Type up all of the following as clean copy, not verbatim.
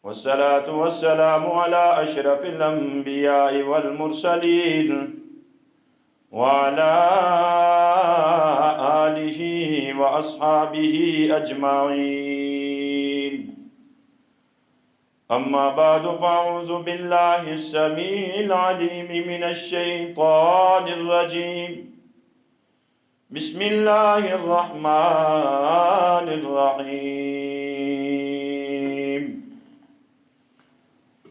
والصلاة والسلام على أشرف الأنبياء والمرسلين وعلى آله وأصحابه أجمعين. أما بعد فأعوذ بالله السميع العليم من الشيطان الرجيم. بسم الله الرحمن الرحيم.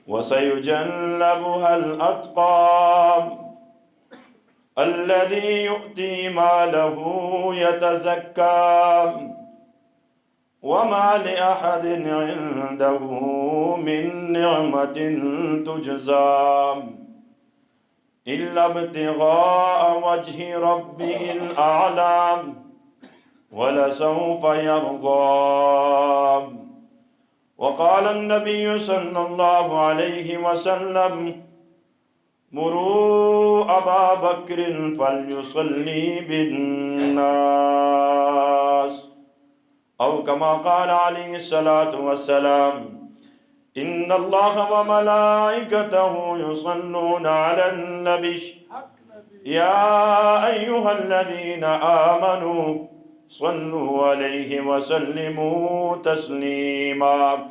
وسيجنبها الأتقى الذي يؤتي ماله يتزكى وما لأحد عنده من نعمة تجزى إلا ابتغاء وجه ربه الأعلى ولسوف يرضى. وقال النبي صلى الله عليه وسلم: مروا أبا بكر فليصلي بالناس، أو كما قال عليه الصلاة والسلام: إن الله وملائكته يصلون على النبي يا أيها الذين آمنوا صلوا عليه وسلموا تسليما.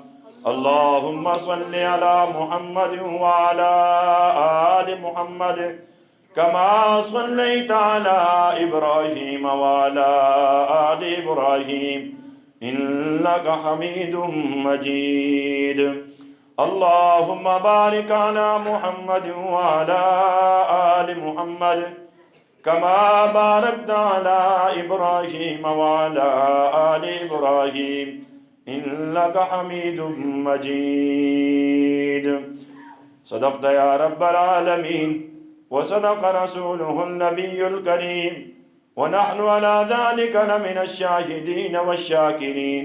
اللهم صل على محمد وعلى آل محمد كما صليت على إبراهيم وعلى آل إبراهيم إنك حميد مجيد. اللهم بارك على محمد وعلى آل محمد كما باركت على إبراهيم وعلى آل إبراهيم إنك حميد مجيد. صدقت يا رب العالمين وصدق رسوله النبي الكريم ونحن على ذلك لمن الشاهدين والشاكرين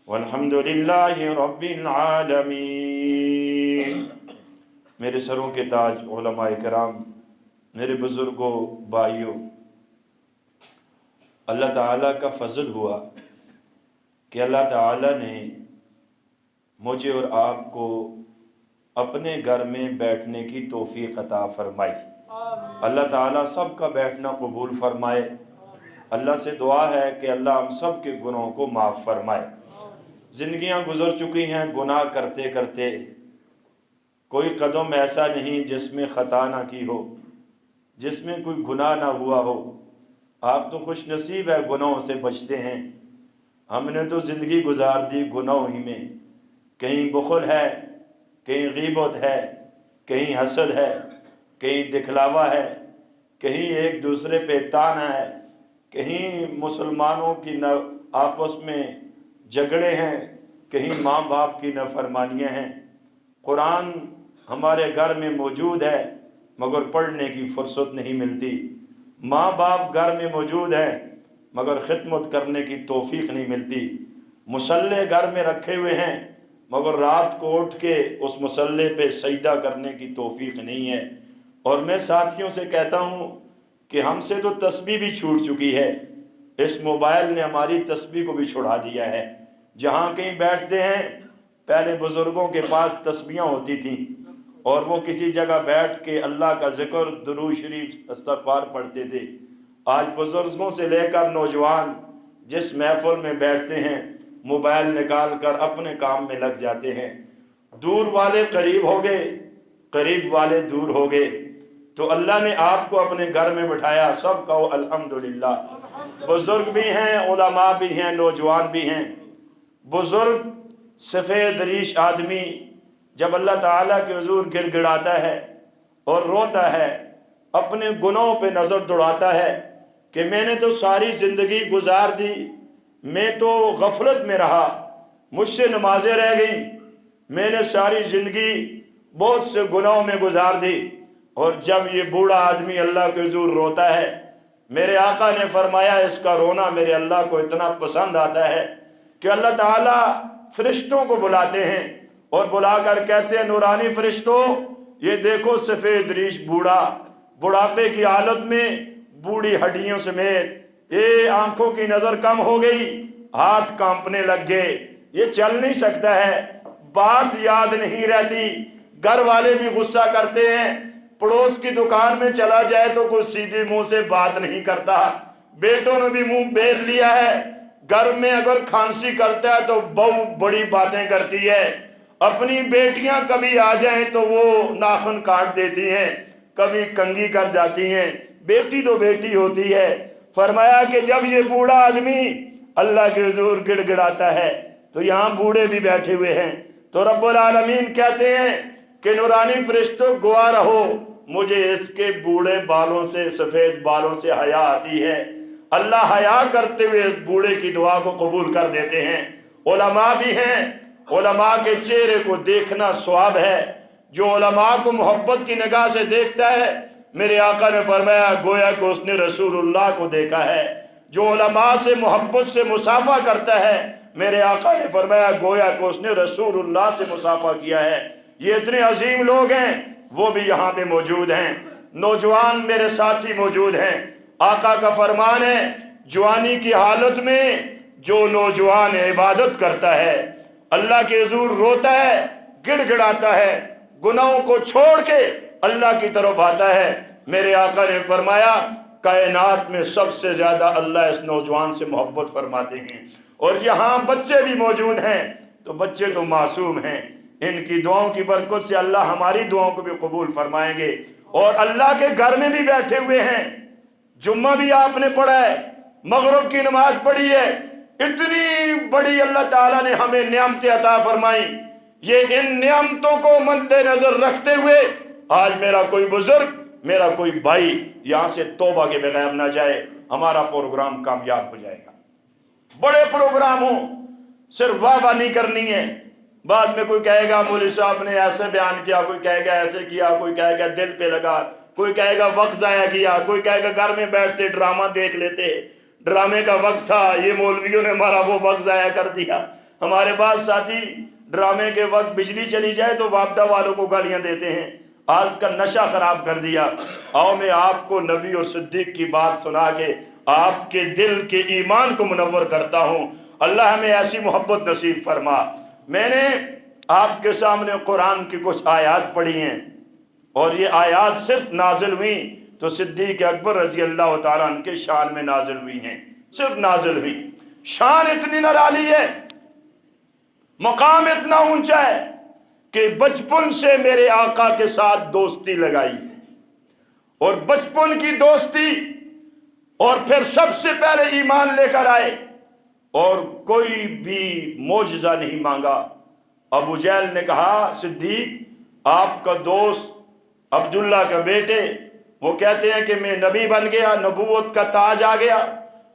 والحمد لله رب العالمین. میرے سروں کے تاج علماء کرام، میرے بزرگوں، بھائیوں، اللہ تعالیٰ کا فضل ہوا کہ اللہ تعالیٰ نے مجھے اور آپ کو اپنے گھر میں بیٹھنے کی توفیق عطا فرمائی. اللہ تعالیٰ سب کا بیٹھنا قبول فرمائے. اللہ سے دعا ہے کہ اللہ ہم سب کے گناہوں کو معاف فرمائے. زندگیاں گزر چکی ہیں گناہ کرتے کرتے، کوئی قدم ایسا نہیں جس میں خطا نہ کی ہو، جس میں کوئی گناہ نہ ہوا ہو. آپ تو خوش نصیب ہے، گناہوں سے بچتے ہیں. ہم نے تو زندگی گزار دی گناہوں ہی میں. کہیں بخل ہے، کہیں غیبت ہے، کہیں حسد ہے، کہیں دکھلاوا ہے، کہیں ایک دوسرے پہ تانا ہے، کہیں مسلمانوں کی آپس میں جھگڑے ہیں، کہیں ماں باپ کی نافرمانیاں ہیں. قرآن ہمارے گھر میں موجود ہے مگر پڑھنے کی فرصت نہیں ملتی. ماں باپ گھر میں موجود ہیں مگر خدمت کرنے کی توفیق نہیں ملتی. مصلے گھر میں رکھے ہوئے ہیں مگر رات کو اٹھ کے اس مصلے پہ سجدہ کرنے کی توفیق نہیں ہے. اور میں ساتھیوں سے کہتا ہوں کہ ہم سے تو تسبیح بھی چھوٹ چکی ہے. اس موبائل نے ہماری تسبیح کو بھی چھڑا دیا ہے. جہاں کہیں بیٹھتے ہیں، پہلے بزرگوں کے پاس تسبیحاں ہوتی تھیں اور وہ کسی جگہ بیٹھ کے اللہ کا ذکر، درود شریف، استغفار پڑھتے تھے. آج بزرگوں سے لے کر نوجوان جس محفل میں بیٹھتے ہیں موبائل نکال کر اپنے کام میں لگ جاتے ہیں. دور والے قریب ہو گئے، قریب والے دور ہو گئے. تو اللہ نے آپ کو اپنے گھر میں بٹھایا. سب کہو الحمدللہ. بزرگ بھی ہیں، علماء بھی ہیں، نوجوان بھی ہیں. بزرگ سفید ریش آدمی جب اللہ تعالیٰ کے حضور گڑ گڑاتا ہے اور روتا ہے، اپنے گناہوں پہ نظر دوڑاتا ہے کہ میں نے تو ساری زندگی گزار دی، میں تو غفلت میں رہا، مجھ سے نمازیں رہ گئیں، میں نے ساری زندگی بہت سے گناہوں میں گزار دی. اور جب یہ بوڑھا آدمی اللہ کے حضور روتا ہے، میرے آقا نے فرمایا اس کا رونا میرے اللہ کو اتنا پسند آتا ہے کہ اللہ تعالیٰ فرشتوں کو بلاتے ہیں اور بلا کر کہتے ہیں نورانی فرشتوں یہ دیکھو سفید ریش بوڑھا بڑھاپے کی حالت میں بوڑھی ہڈیوں سمیت یہ آنکھوں کی نظر کم ہو گئی، ہاتھ کانپنے لگ گئے، یہ چل نہیں سکتا ہے، بات یاد نہیں رہتی، گھر والے بھی غصہ کرتے ہیں، پڑوس کی دکان میں چلا جائے تو کوئی سیدھے منہ سے بات نہیں کرتا، بیٹوں نے بھی منہ پھیر لیا ہے، گھر میں اگر کھانسی کرتا ہے تو بہو بڑی باتیں کرتی ہے، اپنی بیٹیاں کبھی آ جائیں تو وہ ناخن کاٹ دیتی ہیں، کبھی کنگھی کر جاتی ہیں، بیٹی تو بیٹی ہوتی ہے۔ فرمایا کہ جب یہ بوڑھا آدمی اللہ کے حضور گڑ گڑاتا ہے تو یہاں بوڑھے بھی بیٹھے ہوئے ہیں، تو رب العالمین کہتے ہیں کہ نورانی فرشتوں گواہ رہو، مجھے اس کے بوڑھے بالوں سے، سفید بالوں سے حیا آتی ہے۔ اللہ حیا کرتے ہوئے اس بوڑھے کی دعا کو قبول کر دیتے ہیں۔ علماء بھی ہیں، علماء کے چہرے کو دیکھنا ثواب ہے، جو علماء کو محبت کی نگاہ سے دیکھتا ہے، میرے آقا نے فرمایا گویا کہ اس نے رسول اللہ کو دیکھا ہے۔ جو علماء سے محبت سے مصافحہ کرتا ہے، میرے آقا نے فرمایا گویا کہ اس نے رسول اللہ سے مصافحہ کیا ہے۔ یہ اتنے عظیم لوگ ہیں، وہ بھی یہاں پہ موجود ہیں، نوجوان میرے ساتھی موجود ہیں۔ آقا کا فرمان ہے جوانی کی حالت میں جو نوجوان عبادت کرتا ہے، اللہ کے حضور روتا ہے، گڑ گڑاتا ہے، گناہوں کو چھوڑ کے اللہ کی طرف آتا ہے، میرے آقا نے فرمایا کائنات میں سب سے زیادہ اللہ اس نوجوان سے محبت فرماتے ہیں۔ اور یہاں بچے بھی موجود ہیں، تو بچے تو معصوم ہیں، ان کی دعاؤں کی برکت سے اللہ ہماری دعاؤں کو بھی قبول فرمائیں گے۔ اور اللہ کے گھر میں بھی بیٹھے ہوئے ہیں، جمعہ بھی آپ نے پڑھا ہے، مغرب کی نماز پڑھی ہے، اتنی بڑی اللہ تعالیٰ نے ہمیں نعمتیں عطا فرمائی، یہ ان نعمتوں کو مد نظر رکھتے ہوئے آج میرا کوئی بزرگ، میرا کوئی بھائی یہاں سے توبہ کے بغیر نہ جائے، ہمارا پروگرام کامیاب ہو جائے گا۔ بڑے پروگرام ہوں، صرف واہ واہ نہیں کرنی ہے، بعد میں کوئی کہے گا مولوی صاحب نے ایسے بیان کیا، کوئی کہے گا ایسے کیا، کوئی کہے گا دل پہ لگا، کوئی کہے گا وقت ضائع کیا، کوئی کہے گا گھر میں بیٹھتے ڈرامہ دیکھ لیتے، ڈرامے کا وقت تھا، یہ مولویوں نے ہمارا وہ وقت ضائع کر دیا۔ ہمارے بعض ساتھی ڈرامے کے وقت بجلی چلی جائے تو وابڈہ والوں کو گالیاں دیتے ہیں، آج کا نشہ خراب کر دیا۔ آؤ میں آپ کو نبی اور صدیق کی بات سنا کے آپ کے دل کے ایمان کو منور کرتا ہوں، اللہ ہمیں ایسی محبت نصیب فرما۔ میں نے آپ کے سامنے قرآن کی کچھ آیات پڑھی ہیں، اور یہ آیات صرف نازل ہوئیں تو صدیق اکبر رضی اللہ تعالیٰ عنہ کے شان میں نازل ہوئی ہیں، صرف نازل ہوئی۔ شان اتنی نرالی ہے، مقام اتنا اونچا ہے کہ بچپن سے میرے آقا کے ساتھ دوستی لگائی، اور بچپن کی دوستی، اور پھر سب سے پہلے ایمان لے کر آئے، اور کوئی بھی معجزہ نہیں مانگا۔ ابو جہل نے کہا صدیق آپ کا دوست عبداللہ کا بیٹے، وہ کہتے ہیں کہ میں نبی بن گیا، نبوت کا تاج آ گیا،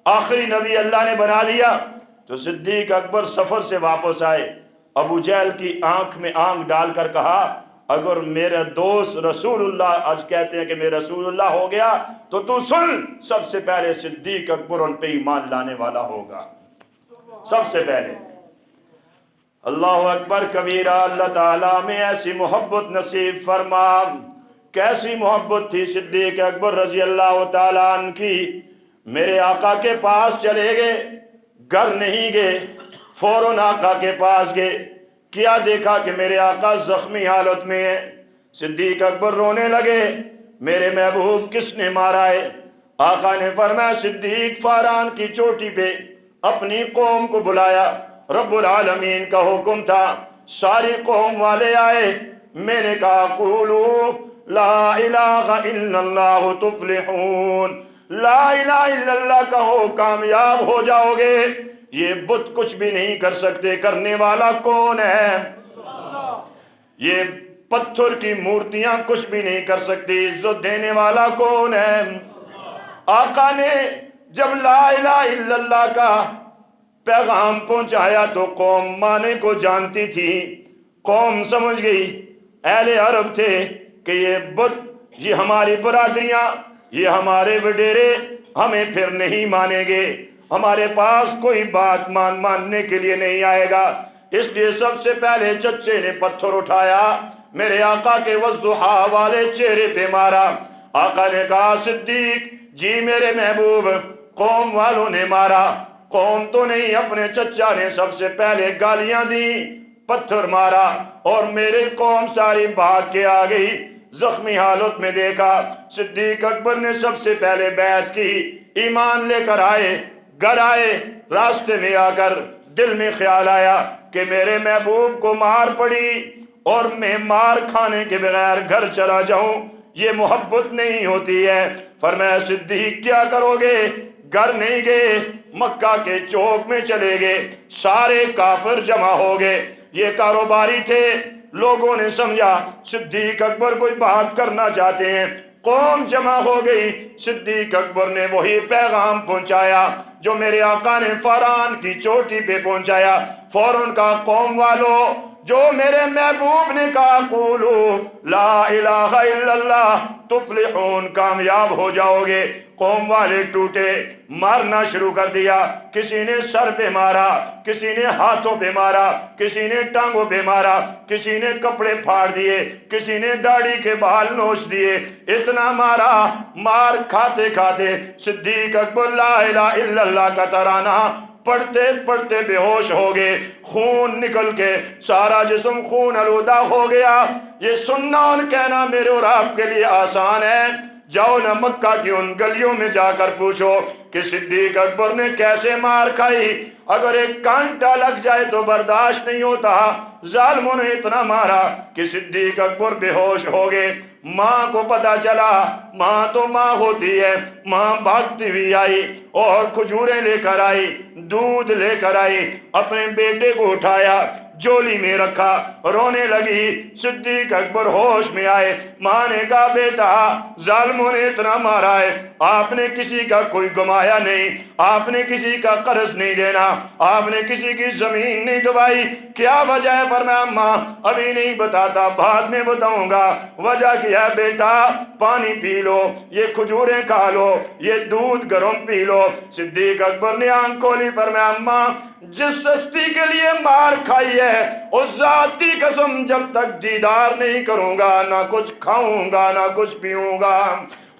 آخری نبی اللہ نے بنا دیا۔ تو صدیق اکبر سفر سے واپس آئے، ابو جہل کی آنکھ میں آنکھ ڈال کر کہا اگر میرا دوست رسول اللہ آج کہتے ہیں کہ میں رسول اللہ ہو گیا تو سن، سب سے پہلے صدیق اکبر ان پہ ایمان لانے والا ہوگا، سب سے پہلے۔ اللہ اکبر کبیرہ، اللہ تعالیٰ میں ایسی محبت نصیب فرما۔ کیسی محبت تھی صدیق اکبر رضی اللہ تعالیٰ عنہ کی، میرے آقا کے پاس چلے گئے، گھر نہیں گئے، فوراً آقا کے پاس گئے، کیا دیکھا کہ میرے آقا زخمی حالت میں ہے، صدیق اکبر رونے لگے، میرے محبوب کس نے مارا ہے؟ آقا نے فرمایا صدیق فاران کی چوٹی پہ اپنی قوم کو بلایا، رب العالمین کا حکم تھا، ساری قوم والے آئے، میں نے کہا قولو لا الہ الا اللہ تفلحون، لا الہ الا اللہ کہو کامیاب ہو جاؤ گے۔ یہ بت کچھ بھی نہیں کر سکتے، کرنے والا کون ہے؟ یہ پتھر کی مورتیاں کچھ بھی نہیں کر سکتی، عزت دینے والا کون ہے؟ آقا نے جب لا الہ الا اللہ کا پیغام پہنچایا تو قوم معنی کو جانتی تھی، قوم سمجھ گئی، اہل عرب تھے کہ یہ بت، یہ ہماری برادریاں، یہ ہمارے وڈیرے ہمیں پھر نہیں مانیں گے، ہمارے پاس کوئی بات ماننے کے لیے نہیں آئے گا، اس لیے سب سے پہلے چچے نے پتھر اٹھایا، میرے آقا کے والضحیٰ والے چہرے پہ مارا۔ آقا نے کہا صدیق جی میرے محبوب، قوم والوں نے مارا، قوم تو نہیں، اپنے چچا نے سب سے پہلے گالیاں دی، پتھر مارا، اور میری قوم ساری بھاگ کے آ گئی۔ زخمی حالت میں دیکھا، صدیق اکبر نے سب سے پہلے بیعت کی، ایمان لے کر آئے، گھر آئے، راستے میں آ کر دل میں خیال آیا کہ میرے محبوب کو مار پڑی اور میں مار کھانے کے بغیر گھر چلا جاؤں، یہ محبت نہیں ہوتی ہے۔ فرمایا صدیق کیا کرو گے؟ گھر نہیں گئے، مکہ کے چوک میں چلے گئے، سارے کافر جمع ہو گئے، یہ کاروباری تھے، لوگوں نے سمجھا صدیق اکبر کوئی بات کرنا چاہتے ہیں، قوم جمع ہو گئی۔ صدیق اکبر نے وہی پیغام پہنچایا جو میرے آقا نے فاران کی چوٹی پہ پہنچایا، فوراً کہا قوم والو، جو میرے محبوب نے کہا قولو لا الہ الا اللہ تفلحون، کامیاب ہو جاؤ گے۔ قوم والے ٹوٹے، مارنا شروع کر دیا، کسی نے سر پہ مارا، کسی نے ہاتھوں پہ مارا، کسی نے ٹانگوں پہ مارا، کسی نے کپڑے پھاڑ دیے، کسی نے داڑھی کے بال نوچ دیے، اتنا مارا، مار کھاتے کھاتے صدیق اکبر لا الہ الا اللہ کا ترانہ پڑھتے پڑھتے بے ہوش ہو گئے، خون نکل کے سارا جسم خون آلودہ ہو گیا۔ یہ سننا اور کہنا میرے اور آپ کے لیے آسان ہے، جاؤ نہ مکہ کی ان گلیوں میں جا کر پوچھو کہ صدیق اکبر نے کیسے مار کھائی، اگر ایک کانٹا لگ جائے تو برداشت نہیں ہوتا۔ ظالموں نے اتنا مارا کہ صدیق اکبر بے ہوش ہو گئے۔ ماں کو پتا چلا، ماں تو ماں ہوتی ہے، ماں بھاگتی ہوئی آئی اور کھجوریں لے کر آئی، دودھ لے کر آئی، اپنے بیٹے کو اٹھایا، جولی میں رکھا، رونے لگی۔ صدیق اکبر ہوش میں آئے، ماں نے کہا بیٹا ظالموں نے اتنا مارا ہے، آپ نے کسی کا کوئی گمایا نہیں، آپ نے کسی کا قرض نہیں دینا، آپ نے کسی کی زمین نہیں دبائی، کیا وجہ ہے؟ فرمایا ماں ابھی نہیں بتاتا، بعد میں بتاؤں گا۔ وجہ کیا ہے بیٹا؟ پانی پی لو، یہ کھجوریں کھا لو، یہ دودھ گرم پی لو۔ صدیق اکبر نے آنکھ کھولی، فرمایا ماں جس ہستی کے لیے مار کھائی ہے اس ذات کی قسم جب تک دیدار نہیں کروں گا نہ کچھ کھاؤں گا نہ کچھ پیوں گا۔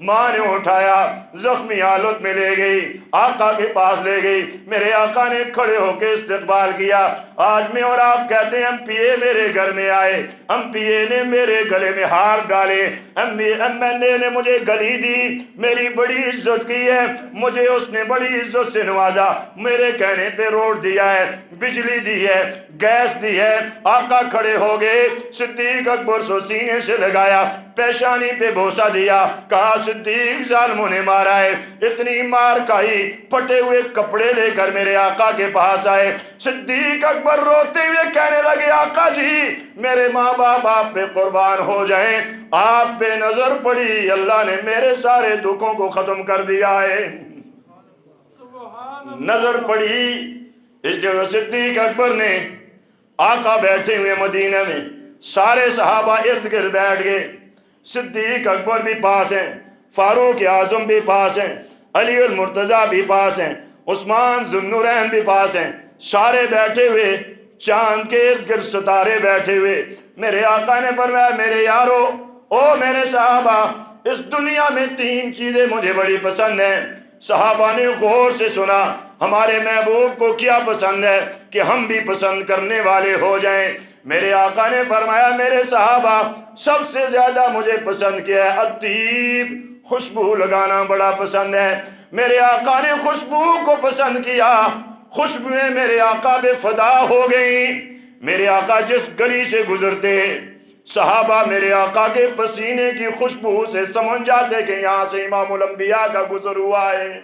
ماں نے اٹھایا، زخمی حالت میں لے گئی، آقا کے پاس لے گئی، میرے آقا نے کھڑے ہو کے استقبال کیا۔ آج میں اور آپ کہتے ہیں ایم پی اے میرے گھر میں آئے، ایم پی اے نے میرے گلے میں ہار ڈالے، ایم این اے نے مجھے گلی دی، میری بڑی عزت کی ہے، مجھے اس نے بڑی عزت سے نوازا، میرے کہنے پہ روڈ دیا ہے، بجلی دی ہے، گیس دی ہے۔ آقا کھڑے ہو گئے، صدیق اکبر سو سینے سے لگایا، پیشانی پہ بوسہ دیا، کہا صدیق ظالموں نے مارا ہے، اتنی مار کھائی، پھٹے ہوئے کپڑے لے کر میرے آقا کے پاس آئے۔ صدیق اکبر روتے ہوئے کہنے لگے آقا جی میرے ماں باپ آپ پہ قربان ہو جائیں، آپ پہ نظر پڑی، اللہ نے میرے سارے دکھوں کو ختم کر دیا ہے۔ نظر پڑی، اس لیے صدیق اکبر نے، آقا بیٹھے ہوئے مدینہ میں، سارے صحابہ ارد گرد بیٹھ گئے، صدیق اکبر بھی پاس ہیں، فاروق اعظم بھی پاس ہیں، علی المرتضیٰ بھی پاس ہیں، عثمان ذو النورین بھی پاس ہیں، سارے بیٹھے ہوئے، چاند کے ارد گرد ستارے بیٹھے ہوئے۔ میرے آقا نے فرمایا میرے یارو، او میرے صحابہ، اس دنیا میں تین چیزیں مجھے بڑی پسند ہیں۔ صحابہ نے غور سے سنا، ہمارے محبوب کو کیا پسند ہے کہ ہم بھی پسند کرنے والے ہو جائیں۔ میرے آقا نے فرمایا میرے صحابہ، سب سے زیادہ مجھے پسند کیا ہے الطیب، خوشبو لگانا بڑا پسند ہے۔ میرے آقا نے خوشبو کو پسند کیا، خوشبویں میرے آقا بے فدا ہو گئیں۔ میرے آقا جس گلی سے گزرتے، صحابہ میرے آقا کے پسینے کی خوشبو سے سمجھ جاتے کہ یہاں سے امام الانبیاء کا گزر ہوا ہے۔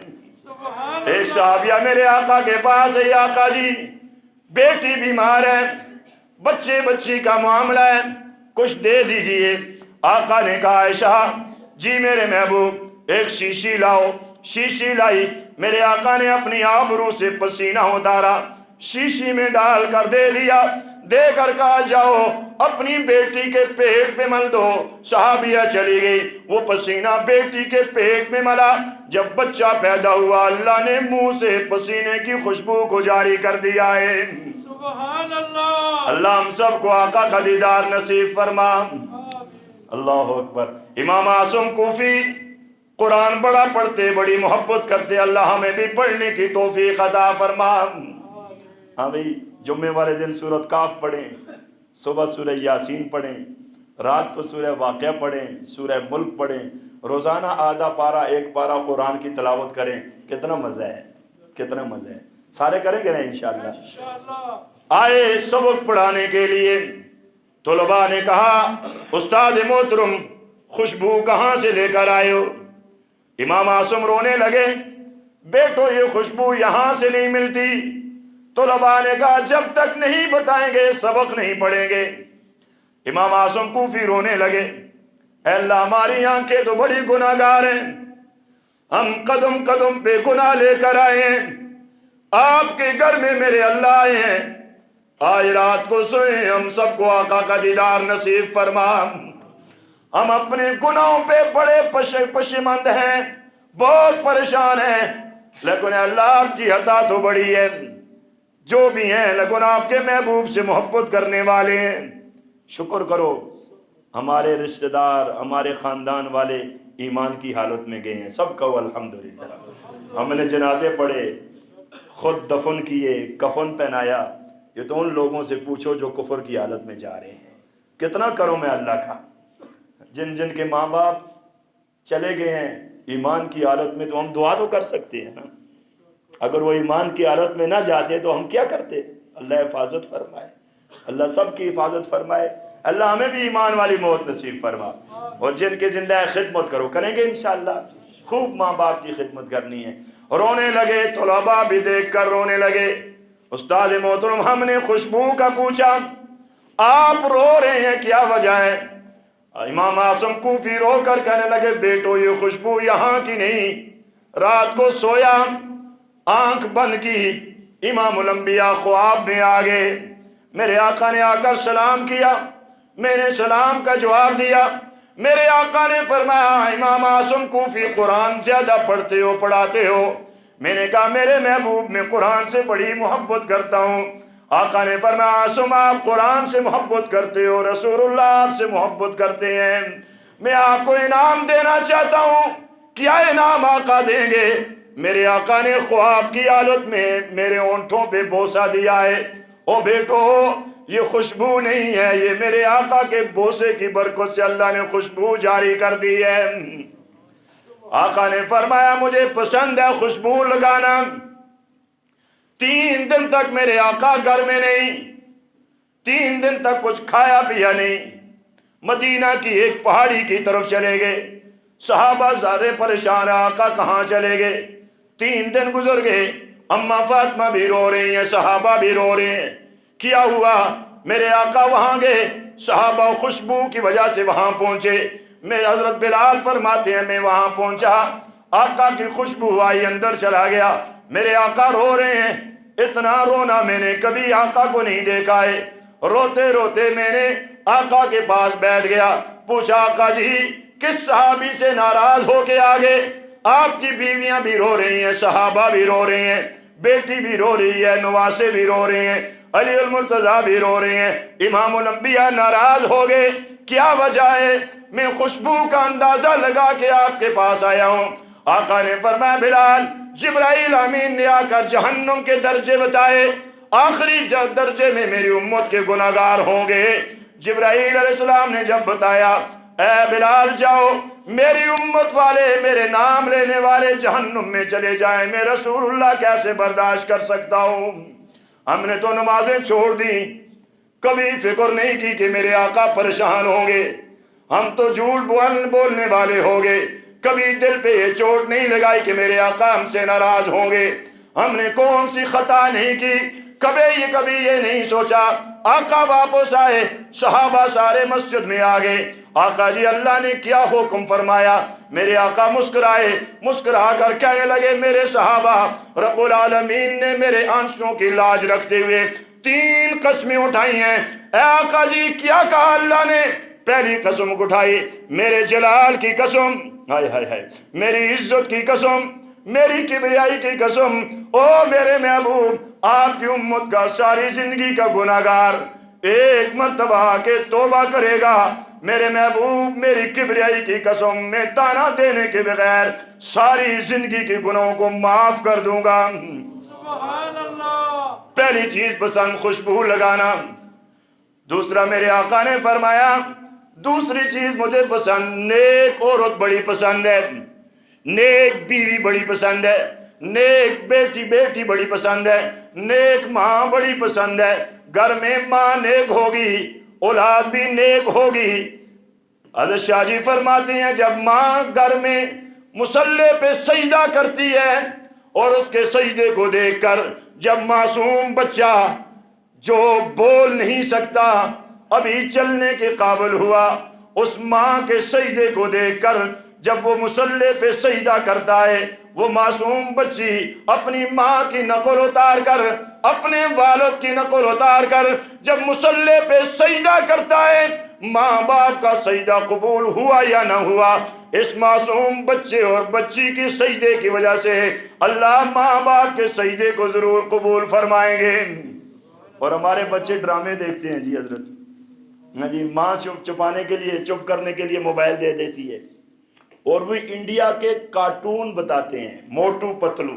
ایک صحابیہ میرے آقا کے پاس ہے، آقا جی بیٹی بیمار ہے، بچے بچی کا معاملہ ہے، کچھ دے دیجئے۔ آقا نے کہا عائشہ جی میرے محبوب ایک شیشی لاؤ۔ شیشی لائی، میرے آقا نے اپنی آبرو سے پسینہ اتارا، شیشی میں ڈال کر دے دیا، دے کر کہا جاؤ اپنی بیٹی کے پیٹ پہ مل دو۔ صحابیہ چلی گئی، وہ پسینہ بیٹی کے پیٹ میں ملا، جب بچہ پیدا ہوا اللہ نے منہ سے پسینے کی خوشبو کو جاری کر دیا ہے۔ سبحان اللہ، اللہ ہم سب کو آقا کا دیدار نصیب فرما۔ اللہ اکبر۔ امام عاصم کوفی قرآن بڑا پڑھتے، بڑی محبت کرتے، اللہ ہمیں بھی پڑھنے کی توفیق عطا فرما۔ ہاں بھئی، جمعے والے دن سورۃ کاف پڑھیں، صبح سورہ یاسین پڑھیں، رات کو سورہ واقعہ پڑھیں، سورہ ملک پڑھیں، روزانہ آدھا پارہ ایک پارہ قرآن کی تلاوت کریں، کتنا مزہ ہے، کتنا مزہ ہے۔ سارے کریں گے نا انشاءاللہ؟ آئے سبق پڑھانے کے لیے، طلباء نے کہا استاد محترم خوشبو کہاں سے لے کر آئے ہو؟ امام اعظم رونے لگے، بیٹو یہ خوشبو یہاں سے نہیں ملتی۔ طلباء نے کہا جب تک نہیں بتائیں گے سبق نہیں پڑھیں گے۔ امام اعظم کوفی رونے لگے، اے اللہ ہماری آنکھیں تو بڑی گناہگار ہیں، ہم قدم قدم پہ گناہ لے کر آئے ہیں، آپ کے گھر میں میرے اللہ آئے ہیں، آج رات کو سوئیں، ہم سب کو آقا کا دیدار نصیب فرما۔ ہم اپنے گناہوں پہ بڑے پشیماند ہیں، بہت پریشان ہیں، لیکن اللہ آپ کی عطا تو بڑی ہے، جو بھی ہیں لیکن آپ کے محبوب سے محبت کرنے والے ہیں۔ شکر کرو ہمارے رشتہ دار، ہمارے خاندان والے ایمان کی حالت میں گئے ہیں، سب کہو الحمدللہ۔ ہم نے جنازے پڑھے، خود دفن کیے، کفن پہنایا، یہ تو ان لوگوں سے پوچھو جو کفر کی حالت میں جا رہے ہیں۔ کتنا کرم ہے اللہ کا، جن جن کے ماں باپ چلے گئے ہیں ایمان کی حالت میں، تو ہم دعا تو کر سکتے ہیں نا، اگر وہ ایمان کی حالت میں نہ جاتے تو ہم کیا کرتے؟ اللہ حفاظت فرمائے، اللہ سب کی حفاظت فرمائے، اللہ ہمیں بھی ایمان والی موت نصیب فرما۔ اور جن کے زندہ خدمت کرو، کریں گے انشاءاللہ، خوب ماں باپ کی خدمت کرنی ہے۔ رونے لگے، طلباء بھی دیکھ کر رونے لگے۔ استاد محترم ہم نے خوشبو کا پوچھا، آپ رو رہے ہیں کیا وجہ ہے؟ امام اعظم کوفی رو کر کہنے لگے بیٹو یہ خوشبو یہاں کی نہیں، رات کو سویا، آنکھ بند کی، امام الانبیاء خواب میں آ گئے، میرے آقا نے آ کر سلام کیا، میں نے سلام کا جواب دیا، میرے آقا نے فرمایا امام اعظم کوفی قرآن زیادہ پڑھتے ہو پڑھاتے ہو؟ میں نے کہا میرے محبوب میں قرآن سے بڑی محبت کرتا ہوں۔ آقا نے فرمایا اعظم آپ قرآن سے محبت کرتے ہو، رسول اللہ آپ سے محبت کرتے ہیں، میں آپ کو انعام دینا چاہتا ہوں۔ کیا انعام آقا دیں گے؟ میرے آقا نے خواب کی حالت میں میرے ہونٹوں پہ بوسہ دیا ہے، او بیٹو یہ خوشبو نہیں ہے، یہ میرے آقا کے بوسے کی برکت سے اللہ نے خوشبو جاری کر دی ہے۔ آقا نے فرمایا مجھے پسند ہے خوشبو لگانا۔ 3 دن تک میرے آقا گھر میں نہیں، 3 دن تک کچھ کھایا پیا نہیں، مدینہ کی ایک پہاڑی کی طرف چلے گئے۔ صحابہ سارے پریشان، آقا کہاں چلے گئے؟ 3 دن گزر گئے، اماں فاطمہ بھی رو رہی ہیں، صحابہ بھی رو رہے ہیں، کیا ہوا؟ میرے آقا وہاں گئے، صحابہ خوشبو کی وجہ سے وہاں پہنچے۔ میرے حضرت بلال فرماتے ہیں میں وہاں پہنچا، آقا کی خوشبو آئی، اندر چلا گیا، میرے آقا رو رہے ہیں، اتنا رونا میں نے کبھی آقا کو نہیں دیکھا ہے۔ روتے روتے میں نے آقا کے پاس بیٹھ گیا، پوچھا آقا جی کس صحابی سے ناراض ہو کے آگے؟ آپ کی بیویاں بھی رو رہی ہیں، صحابہ بھی رو رہے ہیں، بیٹی بھی رو رہی ہے، نواسے بھی رو رہے ہیں، علی المرتضیٰ بھی رو رہے ہیں، امام الانبیاء ناراض ہو گئے، کیا وجہ ہے؟ میں خوشبو کا اندازہ لگا کے آپ کے پاس آیا ہوں۔ آقا نے فرمایا بلال جبرائیل امین نے آ کر جہنم کے درجے بتائے، آخری درجے میں میری امت کے گناہگار ہوں گے۔ جبرائیل علیہ السلام نے جب بتایا اے بلال جاؤ، میری امت والے میرے نام لینے والے جہنم میں چلے جائیں، میں رسول اللہ کیسے برداشت کر سکتا ہوں؟ ہم نے تو نمازیں چھوڑ دی، کبھی فکر نہیں کی کہ میرے آقا پریشان ہوں گے، ہم تو جھوٹ بولنے والے ہو گئے، کبھی دل پہ یہ چوٹ نہیں لگائی کہ میرے آقا ہم سے ناراض ہوں گے۔ ہم نے کون سی خطا نہیں کی، کبھی یہ نہیں سوچا۔ آقا واپس آئے، صحابہ سارے مسجد میں آ گئے، آقا جی اللہ نے کیا حکم فرمایا؟ میرے آقا مسکرائے، مسکرا کر کہنے لگے میرے صحابہ رب العالمین نے میرے آنسوں کی لاج رکھتے ہوئے 3 قسمیں اٹھائی ہیں۔ اے آقا جی کیا کہا اللہ نے؟ پہلی قسم اٹھائی میرے جلال کی قسم، ہائے ہائے ہائے، میری عزت کی قسم، میری کبریائی کی قسم، او میرے محبوب آپ کی امت کا ساری زندگی کا گناہگار ایک مرتبہ کے توبہ کرے گا، میرے محبوب میری کبریائی کی قسم میں تانا دینے کے بغیر ساری زندگی کے گناہوں کو معاف کر دوں گا۔ سبحان اللہ۔ پہلی چیز پسند خوشبو لگانا۔ دوسرا میرے آقا نے فرمایا دوسری چیز مجھے پسند نیک عورت بڑی پسند ہے، نیک بیوی بڑی پسند ہے، نیک بیٹی بڑی پسند ہے، نیک ماں بڑی پسند ہے۔ گھر میں ماں نیک ہوگی اولاد بھی نیک ہوگی۔ حضرت شاہ جی فرماتے ہیں جب ماں گھر میں مصلی پہ سجدہ کرتی ہے اور اس کے سجدے کو دیکھ کر جب معصوم بچہ جو بول نہیں سکتا ابھی چلنے کے قابل ہوا، اس ماں کے سجدے کو دیکھ کر جب وہ مصلی پہ سجدہ کرتا ہے، وہ معصوم بچی اپنی ماں کی نقل اتار کر اپنے والد کی نقل اتار کر جب مصلی پہ سجدہ کرتا ہے، ماں باپ کا سجدہ قبول ہوا یا نہ ہوا، اس معصوم بچے اور بچی کی سجدے کی وجہ سے اللہ ماں باپ کے سجدے کو ضرور قبول فرمائیں گے۔ اور ہمارے بچے ڈرامے دیکھتے ہیں جی حضرت، جی ماں چھپانے کے لیے چپ کرنے کے لیے موبائل دے دیتی ہے اور وہ انڈیا کے کارٹون بتاتے ہیں، موٹو پتلو،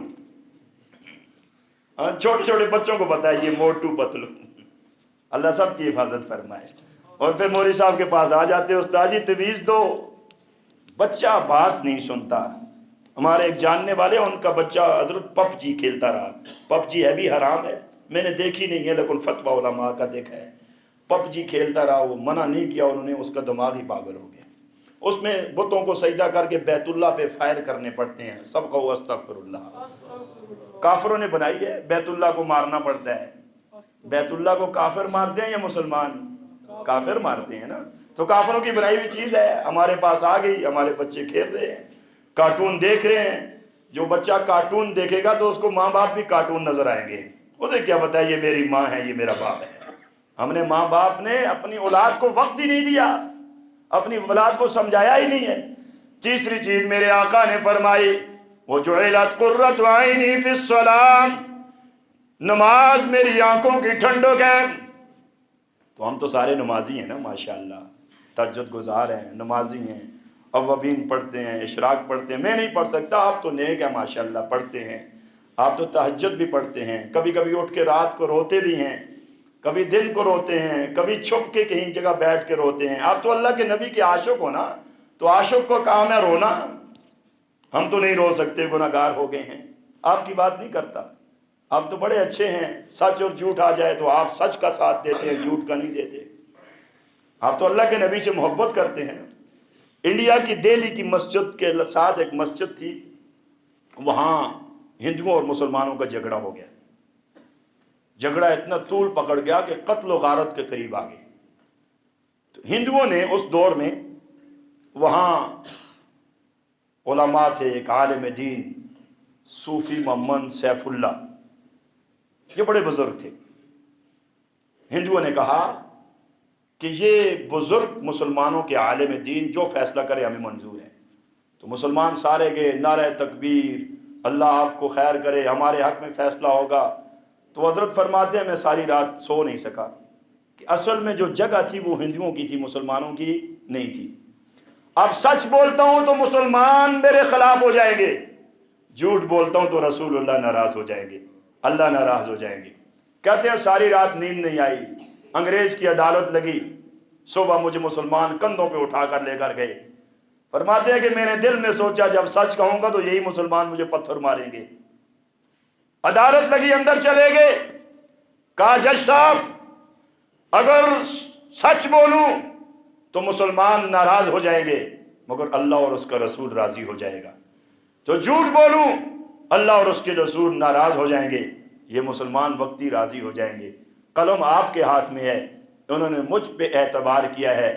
چھوٹے چھوٹے بچوں کو پتا ہے یہ موٹو پتلو۔ اللہ سب کی حفاظت فرمائے۔ اور پھر مولوی صاحب کے پاس آ جاتے استاد جی تویز دو، بچہ بات نہیں سنتا۔ ہمارے ایک جاننے والے ان کا بچہ حضرت پب جی کھیلتا رہا، پب جی ہے بھی حرام ہے، میں نے دیکھی نہیں ہے لیکن فتویٰ علماء کا دیکھا ہے، پب جی کھیلتا رہا، وہ منع نہیں کیا انہوں نے، اس کا دماغ ہی پاگل ہو گیا۔ اس میں بتوں کو سجدہ کر کے بیت اللہ پہ فائر کرنے پڑتے ہیں، سب کہو استغفر اللہ۔ کافروں نے بنائی ہے، بیت اللہ کو مارنا پڑتا ہے۔ بیت اللہ کو کافر مارتے ہیں یا مسلمان؟ کافر مارتے ہیں نا، تو کافروں کی بنائی ہوئی چیز ہے، ہمارے پاس آ گئی، ہمارے بچے کھیل رہے ہیں، کارٹون دیکھ رہے ہیں۔ جو بچہ کارٹون دیکھے گا تو اس کو ماں باپ بھی کارٹون نظر آئیں گے، اسے کیا پتا ہے یہ میری ماں ہے یہ میرا باپ ہے۔ ہم نے ماں باپ نے اپنی اولاد کو وقت ہی نہیں دیا، اپنی اولاد کو سمجھایا ہی نہیں ہے۔ تیسری چیز میرے آقا نے فرمائی وَجُعِلَتْ قُرَّةُ عَيْنِي فِي الصَّلَاةِ، نماز میری آنکھوں کی ٹھنڈک ہے۔ تو ہم تو سارے نمازی ہیں نا ماشاءاللہ، تہجد گزار ہیں، نمازی ہیں، اوابین پڑھتے ہیں، اشراق پڑھتے ہیں۔ میں نہیں پڑھ سکتا، آپ تو نیک ہیں ماشاءاللہ، پڑھتے ہیں، آپ تو تہجد بھی پڑھتے ہیں، کبھی کبھی اٹھ کے رات کو روتے بھی ہیں، کبھی دن کو روتے ہیں، کبھی چھپ کے کہیں جگہ بیٹھ کے روتے ہیں۔ آپ تو اللہ کے نبی کے عاشق ہو نا، تو عاشق کو کام ہے رونا۔ ہم تو نہیں رو سکتے، گناہگار ہو گئے ہیں، آپ کی بات نہیں کرتا۔ آپ تو بڑے اچھے ہیں، سچ اور جھوٹ آ جائے تو آپ سچ کا ساتھ دیتے ہیں، جھوٹ کا نہیں دیتے۔ آپ تو اللہ کے نبی سے محبت کرتے ہیں۔ انڈیا کی دہلی کی مسجد کے ساتھ ایک مسجد تھی، وہاں ہندوؤں اور مسلمانوں کا جھگڑا ہو گیا، جھگڑا اتنا طول پکڑ گیا کہ قتل و غارت کے قریب آ گئے۔ تو ہندوؤں نے اس دور میں وہاں علماء تھے، ایک عالم دین صوفی محمد سیف اللہ، یہ بڑے بزرگ تھے۔ ہندوؤں نے کہا کہ یہ بزرگ مسلمانوں کے عالم دین جو فیصلہ کرے ہمیں منظور ہے۔ تو مسلمان سارے گئے، نعرہ تکبیر، اللہ آپ کو خیر کرے، ہمارے حق میں فیصلہ ہوگا۔ تو حضرت فرماتے ہیں میں ساری رات سو نہیں سکا کہ اصل میں جو جگہ تھی وہ ہندوؤں کی تھی، مسلمانوں کی نہیں تھی۔ اب سچ بولتا ہوں تو مسلمان میرے خلاف ہو جائیں گے، جھوٹ بولتا ہوں تو رسول اللہ ناراض ہو جائیں گے، اللہ ناراض ہو جائیں گے۔ کہتے ہیں ساری رات نیند نہیں آئی، انگریز کی عدالت لگی، صبح مجھے مسلمان کندھوں پہ اٹھا کر لے کر گئے۔ فرماتے ہیں کہ میں نے دل میں سوچا جب سچ کہوں گا تو یہی مسلمان مجھے پتھر ماریں گے۔ عدالت لگی، اندر چلے گئے، کہا جج صاحب اگر سچ بولوں تو مسلمان ناراض ہو جائیں گے مگر اللہ اور اس کا رسول راضی ہو جائے گا، تو جھوٹ بولوں اللہ اور اس کے رسول ناراض ہو جائیں گے، یہ مسلمان وقتی راضی ہو جائیں گے۔ قلم آپ کے ہاتھ میں ہے، انہوں نے مجھ پہ اعتبار کیا ہے،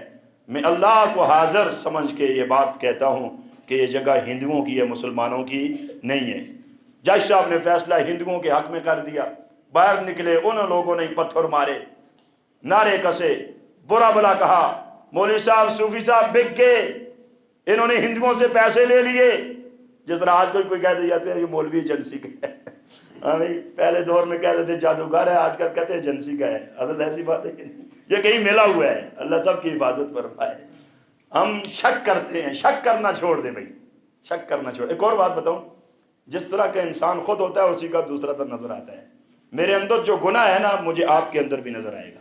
میں اللہ کو حاضر سمجھ کے یہ بات کہتا ہوں کہ یہ جگہ ہندوؤں کی ہے، مسلمانوں کی نہیں ہے۔ جج صاحب نے فیصلہ ہندوؤں کے حق میں کر دیا۔ باہر نکلے، ان لوگوں نے پتھر مارے، نعرے کسے، برا بلا کہا، مولوی صاحب صوفی صاحب بک گئے، انہوں نے ہندوؤں سے پیسے لے لیے۔ جس طرح آج کوئی کہہ دے جاتے ہیں یہ مولوی ایجنسی کا ہے، پہلے دور میں کہتے تھے جادوگر ہے، آج کل کہتے ہیں ایجنسی کا ہے۔ حضرت ایسی بات ہے کہ یہ کہیں ملا ہوا ہے، اللہ سب کی حفاظت فرمائے۔ ہم شک کرتے ہیں، شک کرنا چھوڑ دیں بھائی، شک کرنا چھوڑ۔ ایک اور بات بتاؤں، جس طرح کا انسان خود ہوتا ہے اسی کا دوسرا طرح نظر آتا ہے۔ میرے اندر جو گناہ ہے نا مجھے آپ کے اندر بھی نظر آئے گا،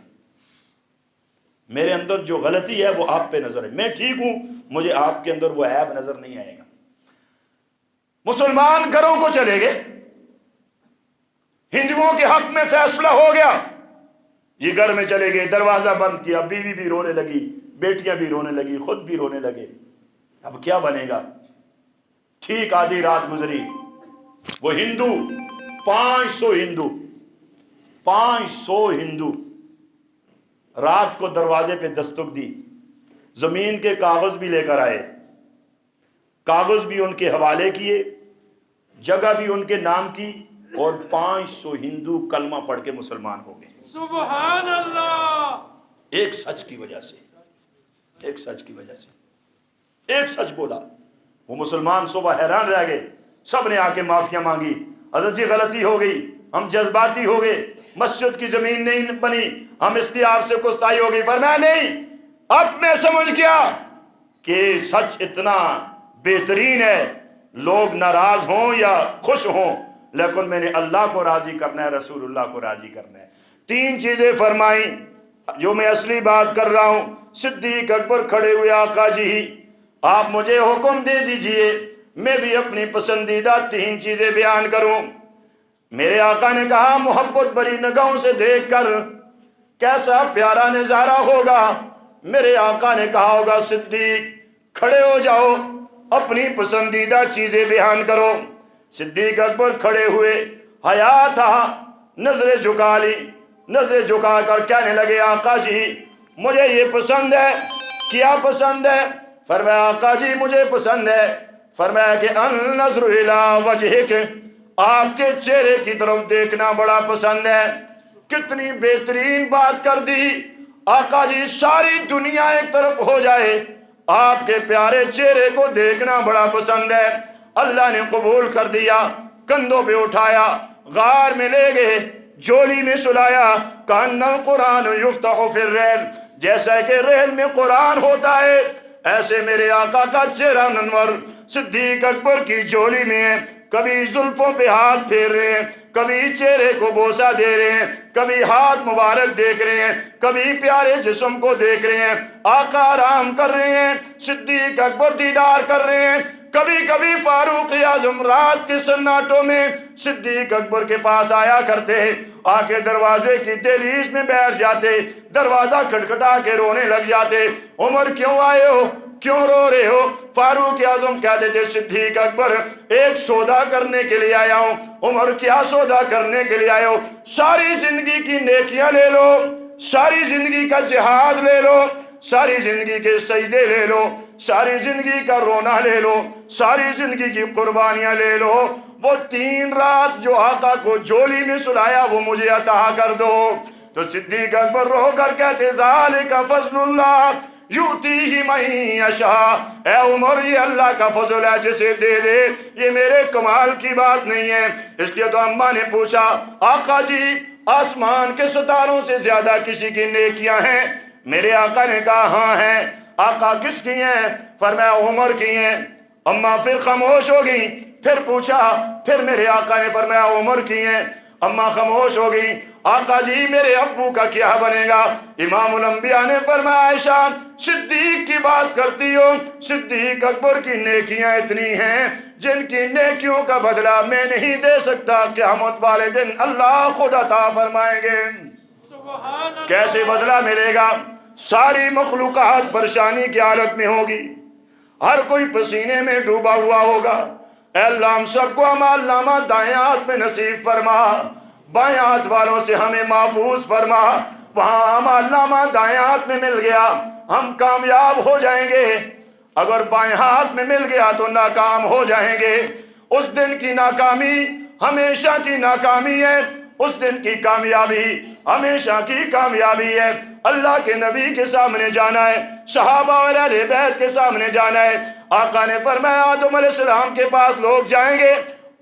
میرے اندر جو غلطی ہے وہ آپ پہ نظر ہے، میں ٹھیک ہوں مجھے آپ کے اندر وہ عیب نظر نہیں آئے گا۔ مسلمان گھروں کو چلے گئے، ہندوؤں کے حق میں فیصلہ ہو گیا، یہ گھر میں چلے گئے، دروازہ بند کیا، بیوی بھی رونے لگی، بیٹیاں بھی رونے لگی، خود بھی رونے لگے۔ اب کیا بنے گا؟ ٹھیک آدھی رات گزری، وہ ہندو 500 ہندو رات کو دروازے پہ دستک دی، زمین کے کاغذ بھی لے کر آئے، کاغذ بھی ان کے حوالے کیے، جگہ بھی ان کے نام کی، اور 500 ہندو کلمہ پڑھ کے مسلمان ہو گئے۔ سبحان اللہ۔ ایک سچ کی وجہ سے، ایک سچ کی وجہ سے، ایک سچ بولا۔ وہ مسلمان صبح حیران رہ گئے، سب نے آ کے معافیاں مانگی، حضرت جی غلطی ہو گئی، ہم جذباتی ہو گئے، مسجد کی زمین نہیں بنی، ہم اس لیے آپ سے گستاخی ہو گئی۔ فرمایا نہیں، اب میں سمجھ گیا کہ سچ اتنا بہترین ہے، لوگ ناراض ہوں یا خوش ہوں، لیکن میں نے اللہ کو راضی کرنا ہے، رسول اللہ کو راضی کرنا ہے۔ 3 چیزیں فرمائیں جو میں اصلی بات کر رہا ہوں۔ صدیق اکبر کھڑے ہوئے، آقا جی آپ مجھے حکم دے دیجئے میں بھی اپنی پسندیدہ 3 چیزیں بیان کروں۔ میرے آقا نے کہا محبت بری نگاہوں سے دیکھ کر کیسا پیارا نظارہ ہوگا۔ میرے آقا نے کہا ہوگا صدیق کھڑے ہو جاؤ، اپنی پسندیدہ چیزیں بیان کرو۔ صدیق اکبر کھڑے ہوئے، حیا تھا، نظریں جھکا لی، نظریں جھکا کر کہنے لگے آقا جی مجھے یہ پسند ہے۔ کیا پسند ہے؟ فرمایا آقا جی مجھے پسند ہے، فرمایا کہ النظر الی وجہک، آپ کے چہرے کی طرف دیکھنا بڑا پسند ہے۔ کتنی بہترین بات کر دی، آقا جی ساری دنیا ایک طرف ہو جائے، آپ کے پیارے چہرے کو دیکھنا بڑا پسند ہے۔ اللہ نے قبول کر دیا، کندھوں پہ اٹھایا، غار میں لے گئے، جولی میں سلایا، کان القرآن یفتح فی الریل، جیسا کہ ریل میں قرآن ہوتا ہے ایسے میرے آقا کا چہرہ ننور صدیق اکبر کی جولی میں ہے۔ کبھی زلفوں پہ ہاتھ پھیر رہے ہیں، کبھی چہرے کو بوسہ دے رہے ہیں، کبھی ہاتھ مبارک دیکھ رہے ہیں، کبھی پیارے جسم کو دیکھ رہے ہیں، آقا آرام کر رہے ہیں، صدیق اکبر دیدار کر رہے ہیں۔ کبھی کبھی فاروق اعظم رات کے سناٹوں میں صدیق اکبر کے پاس آیا کرتے، آ کے دروازے کی دہلیز میں بیٹھ جاتے، دروازہ کھٹکھٹا کے رونے لگ جاتے۔ عمر کیوں آئے ہو، کیوں رو رہے ہو؟ فاروق اعظم کہتے تھے صدیق اکبر ایک سودا کرنے کے لیے آیا ہوں۔ عمر کیا سودا کرنے کے لیے آئے ہو؟ ساری زندگی کی نیکیاں لے لو، ساری زندگی کا جہاد لے لو، ساری زندگی کے سجدے لے لو، ساری زندگی کا رونا لے لو، ساری زندگی کی قربانیاں لے لو، وہ 3 رات جو آقا کو جولی میں سلایا وہ مجھے عطا کر دو۔ تو صدیق اکبر رو کر کہتے ذالک فضل اللہ یؤتیہ من یشاء، اے عمر یہ اللہ کا فضل ہے جسے دے دے، یہ میرے کمال کی بات نہیں ہے۔ اس لیے تو اماں نے پوچھا آقا جی آسمان کے ستاروں سے زیادہ کسی کی نیکیاں ہیں؟ میرے آقا نے کہا ہاں ہیں۔ آقا کس کی ہیں؟ فرمایا عمر کی ہیں۔ اماں پھر خاموش ہو گئی، پھر پوچھا، پھر میرے آقا نے فرمایا عمر کی ہیں۔ اماں خاموش ہو گئی۔ آقا جی میرے ابو کا کیا بنے گا؟ امام الانبیاء نے فرمایا عائشہ صدیق کی بات کرتی ہو، صدیق اکبر کی نیکیاں اتنی ہیں جن کی نیکیوں کا بدلہ میں نہیں دے سکتا، قیامت والے دن اللہ خود عطا فرمائیں گے۔ سبحان اللہ۔ کیسے بدلہ ملے گا؟ ساری مخلوقات پریشانی کی حالت میں ہوگی، ہر کوئی پسینے میں ڈوبا ہوا ہوگا۔ اے اللہ ہم سب کو اعمال نامہ دائیں ہاتھ میں نصیب فرما، بائیں ہاتھ والوں سے ہمیں محفوظ فرما۔ وہاں اعمال نامہ دائیں ہاتھ میں مل گیا ہم کامیاب ہو جائیں گے، اگر بائیں ہاتھ میں مل گیا تو ناکام ہو جائیں گے۔ اس دن کی ناکامی ہمیشہ کی ناکامی ہے، اس دن کی کامیابی ہمیشہ کی کامیابی ہے۔ اللہ کے نبی کے سامنے جانا ہے، صحابہ اور اہل بیت کے سامنے جانا ہے۔ آقا نے فرمایا آدم علیہ السلام کے پاس لوگ جائیں گے،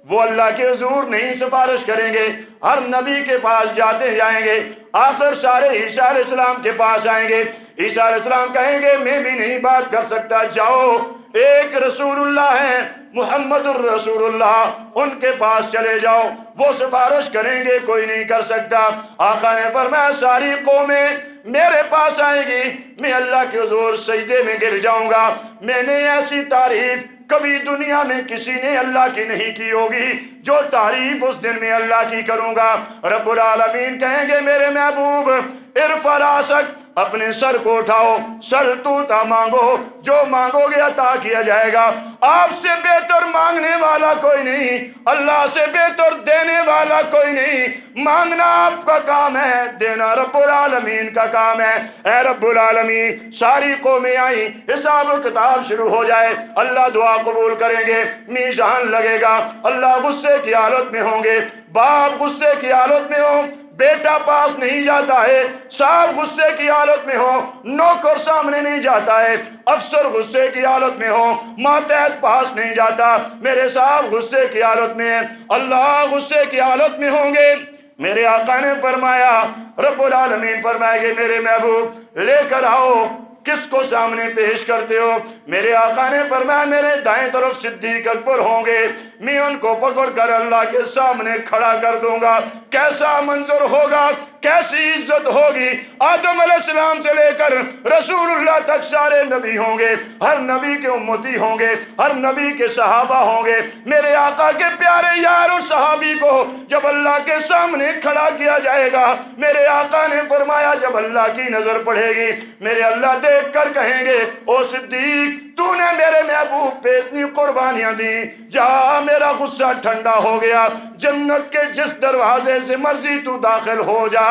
وہ اللہ کے حضور نہیں سفارش کریں گے، ہر نبی کے پاس جاتے جائیں گے، آخر سارے عیسیٰ علیہ السلام کے پاس آئیں گے۔ عیسیٰ علیہ السلام کہیں گے میں بھی نہیں بات کر سکتا، جاؤ ایک رسول اللہ ہیں محمد الرسول اللہ، ان کے پاس چلے جاؤ، وہ سفارش کریں گے، کوئی نہیں کر سکتا۔ آقا نے فرمایا ساری قومیں میرے پاس آئیں گی، میں اللہ کے حضور سجدے میں گر جاؤں گا، میں نے ایسی تعریف کبھی دنیا میں کسی نے اللہ کی نہیں کی ہوگی جو تعریف اس دن میں اللہ کی کروں گا۔ رب العالمین کہیں گے میرے محبوب ارفع راسک، اپنے سر کو اٹھاؤ، سل توتا مانگو، جو مانگو گے عطا کیا جائے گا۔ آپ سے بہتر مانگنے والا کوئی نہیں، اللہ سے بہتر دینے والا کوئی نہیں۔ مانگنا آپ کا کام ہے، دینا رب العالمین کا کام ہے۔ اے رب العالمین، ساری قومیں آئیں، حساب و کتاب شروع ہو جائے، اللہ دعا قبول کریں گے، میزان لگے گا، اللہ غصے کی حالت میں ہوں گے، باپ غصے کی حالت میں ہوں، بیٹا پاس نہیں جاتا ہے، صاحب غصے کی حالت میں ہو، نوکر سامنے نہیں جاتا ہے، افسر غصے کی حالت میں ہو، ماتحت پاس نہیں جاتا، میرے صاحب غصے کی حالت میں ہیں، اللہ غصے کی حالت میں ہوں گے۔ میرے آقا نے فرمایا، رب العالمین فرمائے گے میرے محبوب لے کر آؤ، کس کو سامنے پیش کرتے ہو؟ میرے آقا نے فرمایا میرے دائیں طرف صدیق اکبر ہوں گے، میں ان کو پکڑ کر اللہ کے سامنے کھڑا کر دوں گا۔ کیسا منظر ہوگا، کیسی عزت ہوگی، آدم علیہ السلام سے لے کر رسول اللہ تک سارے نبی ہوں گے، ہر نبی کے امتی ہوں گے، ہر نبی کے صحابہ ہوں گے۔ میرے آقا کے پیارے یار اور صحابی کو جب اللہ کے سامنے کھڑا کیا جائے گا، میرے آقا نے فرمایا جب اللہ کی نظر پڑے گی، میرے اللہ دیکھ کر کہیں گے او صدیق تو نے میرے محبوب پہ اتنی قربانیاں دی، جا میرا غصہ ٹھنڈا ہو گیا، جنت کے جس دروازے سے مرضی تو داخل ہو جا۔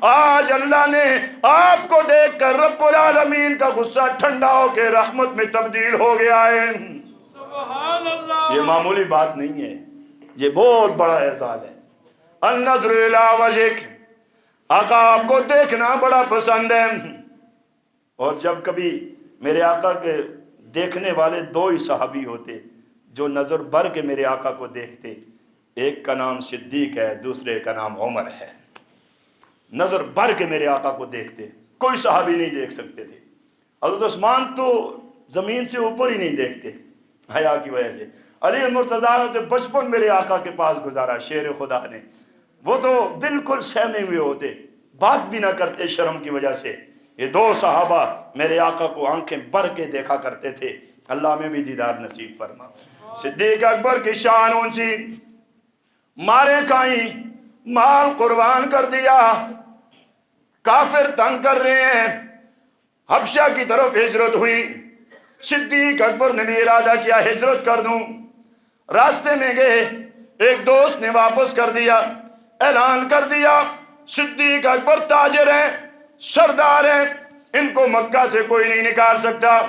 آج اللہ نے آپ کو دیکھ کر رب العالمین کا غصہ ٹھنڈا ہو کے رحمت میں تبدیل ہو گیا ہے۔ سبحان اللہ، یہ معمولی بات نہیں ہے، یہ بہت بڑا اعزاز ہے۔ النظر الی وجہک، آقا آپ کو دیکھنا بڑا پسند ہے۔ اور جب کبھی میرے آقا کے دیکھنے والے دو ہی صحابی ہوتے جو نظر بھر کے میرے آقا کو دیکھتے، ایک کا نام صدیق ہے، دوسرے کا نام عمر ہے۔ نظر بھر کے میرے آقا کو دیکھتے، کوئی صحابی نہیں دیکھ سکتے تھے۔ حضرت عثمان تو زمین سے اوپر ہی نہیں دیکھتے حیا کی وجہ سے۔ علی المرتضیٰ نے تو بچپن میرے آقا کے پاس گزارا شیر خدا نے، وہ تو بالکل سہمے ہوئے ہوتے، بات بھی نہ کرتے شرم کی وجہ سے۔ یہ دو صحابہ میرے آقا کو آنکھیں بھر کے دیکھا کرتے تھے، اللہ میں بھی دیدار نصیب فرما۔ صدیق اکبر کی شان اونچی، مارے کھائیں، مال قربان کر دیا، کافر تنگ کر رہے ہیں، حبشہ کی طرف ہجرت ہوئی۔ صدیق اکبر نے بھی ارادہ کیا ہجرت کر دوں، راستے میں گئے، ایک دوست نے واپس کر دیا، اعلان کر دیا صدیق اکبر تاجر ہیں، سردار ہیں، ان کو مکہ سے کوئی نہیں نکال سکتا۔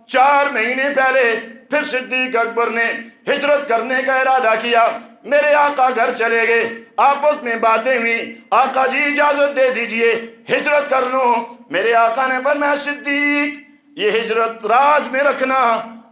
4 مہینے پہلے پھر صدیق اکبر نے ہجرت کرنے کا ارادہ کیا، میرے آقا گھر چلے گئے، آپس میں باتیں ہوئی، آقا جی اجازت دے دیجئے ہجرت کر لوں۔ میرے آقا نے فرمایا صدیق یہ ہجرت راز میں رکھنا،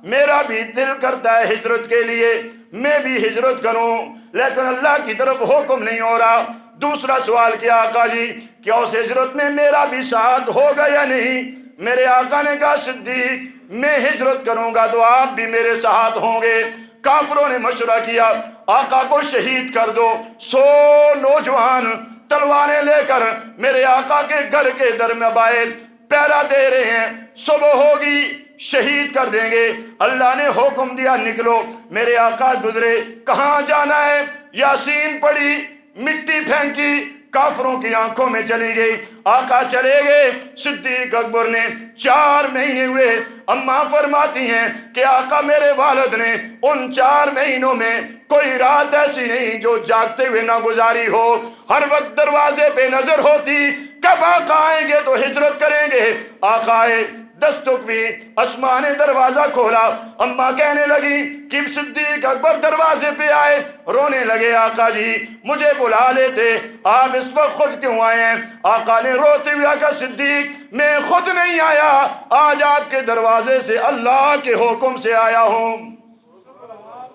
میرا بھی دل کرتا ہے ہجرت کے لیے، میں بھی ہجرت کروں، لیکن اللہ کی طرف حکم نہیں ہو رہا۔ دوسرا سوال کیا آقا جی کیا اس ہجرت میں میرا بھی ساتھ ہوگا یا نہیں؟ میرے آقا نے کہا صدیق میں ہجرت کروں گا تو آپ بھی میرے ساتھ ہوں گے۔ کافروں نے مشورہ کیا آقا کو شہید کر دو۔ 100 نوجوان تلواریں لے کر میرے آقا کے گھر کے درمیان پہرا دے رہے ہیں، صبح ہوگی شہید کر دیں گے۔ اللہ نے حکم دیا نکلو، میرے آقا گزرے، کہاں جانا ہے؟ یاسین پڑھی، مٹی پھینکی، کافروں کی آنکھوں میں چلی گئی، آقا چلے گئے۔ صدیق اکبر نے 4 مہینے ہوئے، اماں فرماتی ہیں کہ آقا میرے والد نے ان 4 مہینوں میں کوئی رات ایسی نہیں جو جاگتے ہوئے نہ گزاری ہو، ہر وقت دروازے پہ نظر ہوتی، کب آقا آئیں گے تو ہجرت کریں گے۔ آقا آئے، دستک بھی، اسماء نے دروازہ کھولا، اماں کہنے لگی کہ صدیق اکبر دروازے پہ آئے، رونے لگے آقا جی مجھے بلا لیتے، آپ اس وقت خود کیوں آئے ہیں؟ آقا نے روتے ہوئے کہا صدیق میں خود نہیں آیا، آج آپ کے دروازے سے اللہ کے حکم سے آیا ہوں۔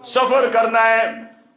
سفر کرنا ہے،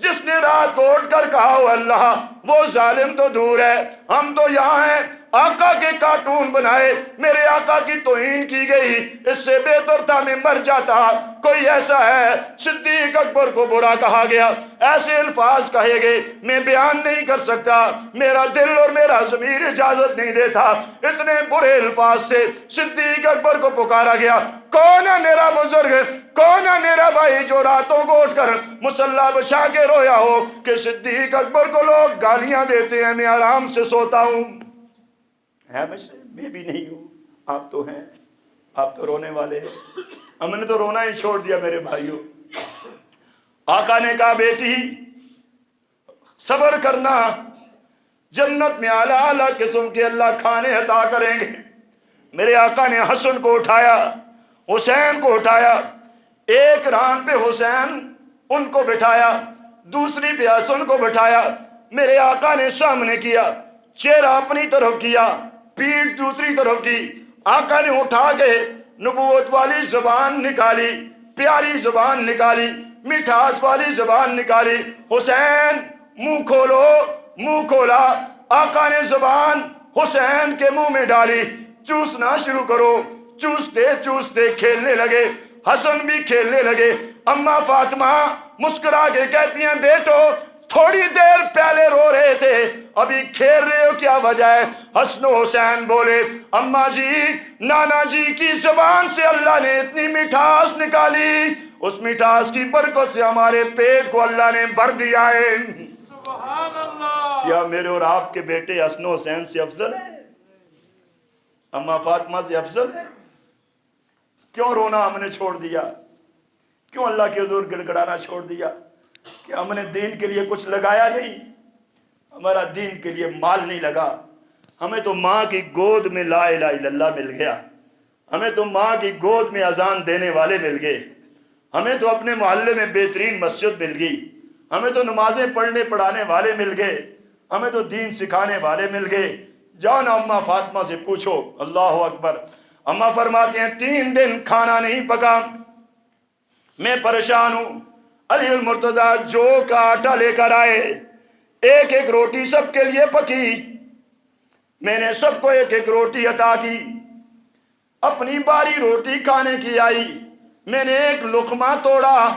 جس نے رات کو اٹھ کر کہا ہو اللہ وہ ظالم تو دور ہے، ہم تو یہاں ہیں، آقا کے کارٹون بنائے، میرے آقا کی توہین کی گئی، اس سے بہتر تھا میں مر جاتا۔ کوئی ایسا ہے، صدیق اکبر کو برا کہا گیا، ایسے الفاظ کہے گئے میں بیان نہیں کر سکتا، میرا دل اور میرا ضمیر اجازت نہیں دیتا۔ اتنے برے الفاظ سے صدیق اکبر کو پکارا گیا، کون ہے میرا بزرگ، کون ہے میرا بھائی جو راتوں کو اٹھ کر مصلی بچھا کے رویا ہو کہ صدیق اکبر کو لوگ گالیاں دیتے ہیں، میں آرام سے سوتا ہوں۔ ہے میں بھی نہیں ہوں، آپ تو ہیں، آپ تو رونے والے ہیں، ہم نے تو رونا ہی چھوڑ دیا میرے بھائیوں۔ آقا نے کہا بیٹی صبر کرنا، جنت میں اعلیٰ اعلیٰ قسم کے اللہ کھانے عطا کریں گے۔ میرے آقا نے حسن کو اٹھایا، حسین کو اٹھایا، ایک ران پہ حسین ان کو بٹھایا، دوسری پہ حسن کو بٹھایا، میرے آقا نے سامنے کیا، چہرہ اپنی طرف کیا، پیٹھ دوسری طرف کی، آقا نے اٹھا کے نبوت والی زبان نکالی، پیاری زبان نکالی، مٹھاس والی زبان نکالی، حسین منہ کھولو، منہ کھولا، آقا نے زبان حسین کے منہ میں ڈالی، چوسنا شروع کرو، چوستے چوستے کھیلنے لگے، حسن بھی کھیلنے لگے۔ اماں فاطمہ مسکرا کے کہتی ہیں بیٹو تھوڑی دیر پہلے رو رہے تھے، ابھی کھیل رہے ہو، کیا وجہ ہے؟ حسن و حسین بولے اماں جی نانا جی کی زبان سے اللہ نے اتنی مٹھاس نکالی، اس مٹھاس کی برکت سے ہمارے پیٹ کو اللہ نے بھر دیا ہے۔ سبحان اللہ۔ کیا میرے اور آپ کے بیٹے حسن و حسین سے افضل ہیں؟ اماں فاطمہ سے افضل ہے؟ کیوں رونا ہم نے چھوڑ دیا؟ کیوں اللہ کے حضور گڑ گڑانا چھوڑ دیا؟ کہ ہم نے دین کے لیے کچھ لگایا نہیں، ہمارا دین کے لیے مال نہیں لگا، ہمیں تو ماں کی گود میں لا الہ الا اللہ مل گیا، ہمیں تو ماں کی گود میں اذان دینے والے مل گئے، ہمیں تو اپنے محلے میں بہترین مسجد مل گئی، ہمیں تو نمازیں پڑھنے پڑھانے والے مل گئے، ہمیں تو دین سکھانے والے مل گئے۔ جاؤ نا اماں فاطمہ سے پوچھو۔ اللہ اکبر۔ اماں فرماتے ہیں 3 دن کھانا نہیں پکا، میں پریشان ہوں۔ علی المرتضیٰ جو کا آٹا لے کر آئے، ایک ایک روٹی سب کے لیے پکی، میں نے سب کو ایک ایک روٹی عطا کی، اپنی باری روٹی کھانے کی آئی، میں نے ایک لقمہ توڑا،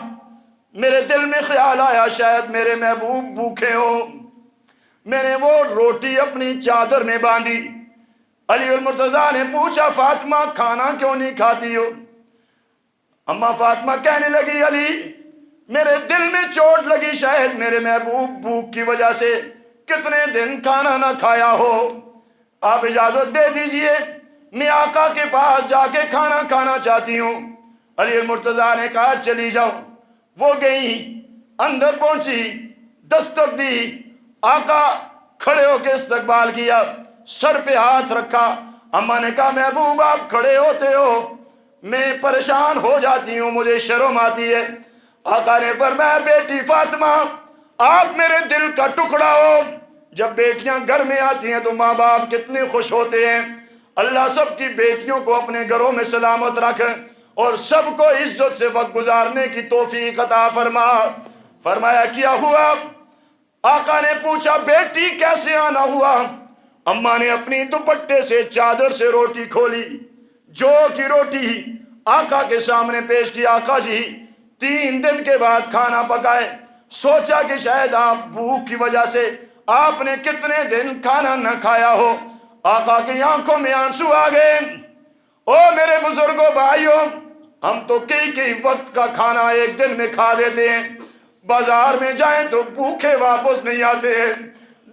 میرے دل میں خیال آیا شاید میرے محبوب بھوکے ہوں، میں نے وہ روٹی اپنی چادر میں باندھی۔ علی المرتضیٰ نے پوچھا فاطمہ کھانا کیوں نہیں کھاتی ہو؟ اماں فاطمہ کہنے لگی علی میرے دل میں چوٹ لگی، شاید میرے محبوب بھوک کی وجہ سے کتنے دن کھانا نہ کھایا ہو، آپ اجازت دے دیجئے میں آقا کے پاس جا کے کھانا کھانا چاہتی ہوں۔ علی المرتضیٰ نے کہا چلی جاؤ۔ وہ گئی، اندر پہنچی، دستک دی، آقا کھڑے ہو کے استقبال کیا، سر پہ ہاتھ رکھا۔ اماں نے کہا محبوب آپ کھڑے ہوتے ہو میں پریشان ہو جاتی ہوں، مجھے شرم آتی ہے۔ آقا نے فرمایا بیٹی فاطمہ آپ میرے دل کا ٹکڑا ہو، جب بیٹیاں گھر میں آتی ہیں تو ماں باپ کتنے خوش ہوتے ہیں۔ اللہ سب کی بیٹیوں کو اپنے گھروں میں سلامت رکھ اور سب کو عزت سے وقت گزارنے کی توفیق عطا فرما۔ فرمایا کیا ہوا؟ آقا نے پوچھا بیٹی کیسے آنا ہوا؟ اماں نے اپنی دوپٹے سے چادر سے روٹی کھولی، جو کی روٹی آقا کے سامنے پیش کی۔ آقا جی 3 دن کے بعد کھانا پکائے، سوچا کہ شاید آپ بھوک کی وجہ سے آپ نے کتنے دن کھانا نہ کھایا ہو۔ آقا کی آنکھوں میں آنسو آ گئے۔ او میرے بزرگوں بھائیوں، ہم تو کئی وقت کا کھانا ایک دن میں کھا دیتے ہیں، بازار میں جائیں تو بھوکے واپس نہیں آتے ہیں،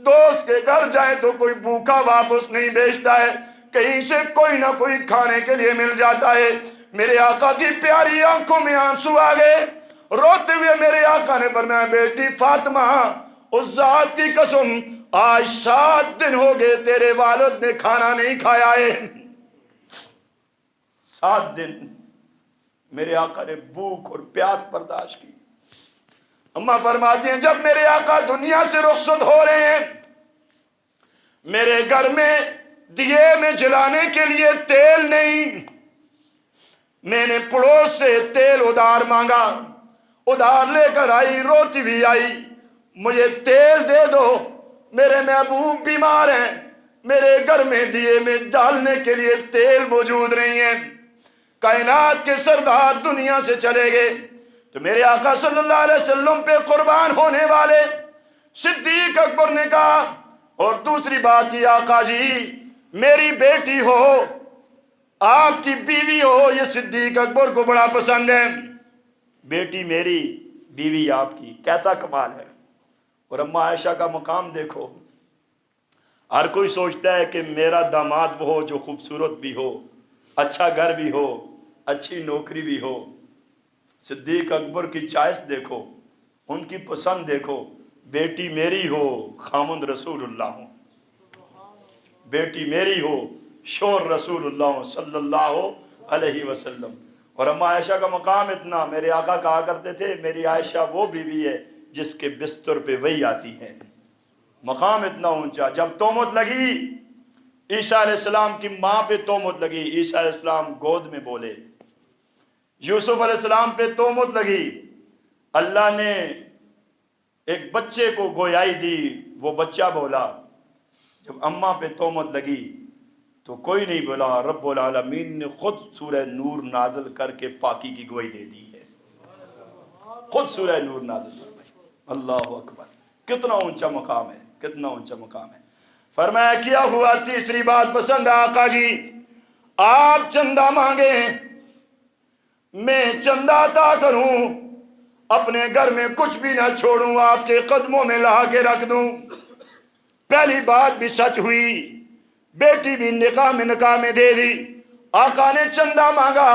دوست کے گھر جائیں تو کوئی بھوکا واپس نہیں بھیجتا ہے، کہیں سے کوئی نہ کوئی کھانے کے لیے مل جاتا ہے۔ میرے آقا کی پیاری آنکھوں میں آنسو آ گئے، روتے ہوئے میرے آقا نے فرمایا بیٹی فاطمہ اس ذات کی قسم آج 7 دن ہو گئے تیرے والد نے کھانا نہیں کھایا ہے۔ 7 دن میرے آقا نے بھوک اور پیاس برداشت کی۔ اماں فرماتی ہیں جب میرے آقا دنیا سے رخصت ہو رہے ہیں، میرے گھر میں دیے میں جلانے کے لیے تیل نہیں، میں نے پڑوس سے تیل ادھار مانگا، ادھار لے کر آئی، روتی بھی آئی، مجھے تیل دے دو، میرے محبوب بیمار ہیں، میرے گھر میں دیے میں ڈالنے کے لیے تیل موجود نہیں ہے۔ کائنات کے سردار دنیا سے چلے گئے تو میرے آقا صلی اللہ علیہ وسلم پہ قربان ہونے والے صدیق اکبر نے کہا، اور دوسری بات کی آقا جی میری بیٹی ہو، آپ کی بیوی ہو، یہ صدیق اکبر کو بڑا پسند ہے، بیٹی میری بیوی آپ کی، کیسا کمال ہے۔ اور اماں عائشہ کا مقام دیکھو، ہر کوئی سوچتا ہے کہ میرا داماد وہ ہو جو خوبصورت بھی ہو، اچھا گھر بھی ہو، اچھی نوکری بھی ہو۔ صدیق اکبر کی چوائس دیکھو، ان کی پسند دیکھو، بیٹی میری ہو، خامند رسول اللہ ہوں، بیٹی میری ہو، شور رسول اللہ صلی اللہ علیہ وسلم۔ اور اماں عائشہ کا مقام اتنا، میرے آقا کہا کرتے تھے میری عائشہ وہ بیوی ہے جس کے بستر پہ وہی آتی ہے، مقام اتنا اونچا۔ جب تہمت لگی عیسیٰ علیہ السلام کی ماں پہ تہمت لگی، عیسیٰ علیہ السلام گود میں بولے، یوسف علیہ السلام پہ تہمت لگی، اللہ نے ایک بچے کو گویائی دی، وہ بچہ بولا۔ جب اماں پہ تہمت لگی تو کوئی نہیں بولا، رب العالمین نے خود سورہ نور نازل کر کے پاکی کی گوئی دے دی ہے، خود سورہ نور نازل کر دی۔ اللہ اکبر، کتنا اونچا مقام ہے، کتنا اونچا مقام ہے۔ فرمایا کیا ہوا، تیسری بات پسند ہے آقا جی، آپ چندہ مانگیں میں چندہ عطا کروں، اپنے گھر میں کچھ بھی نہ چھوڑوں، آپ کے قدموں میں لا کے رکھ دوں۔ پہلی بات بھی سچ ہوئی، بیٹی بھی نکاح میں دے دی۔ آقا نے چندہ مانگا،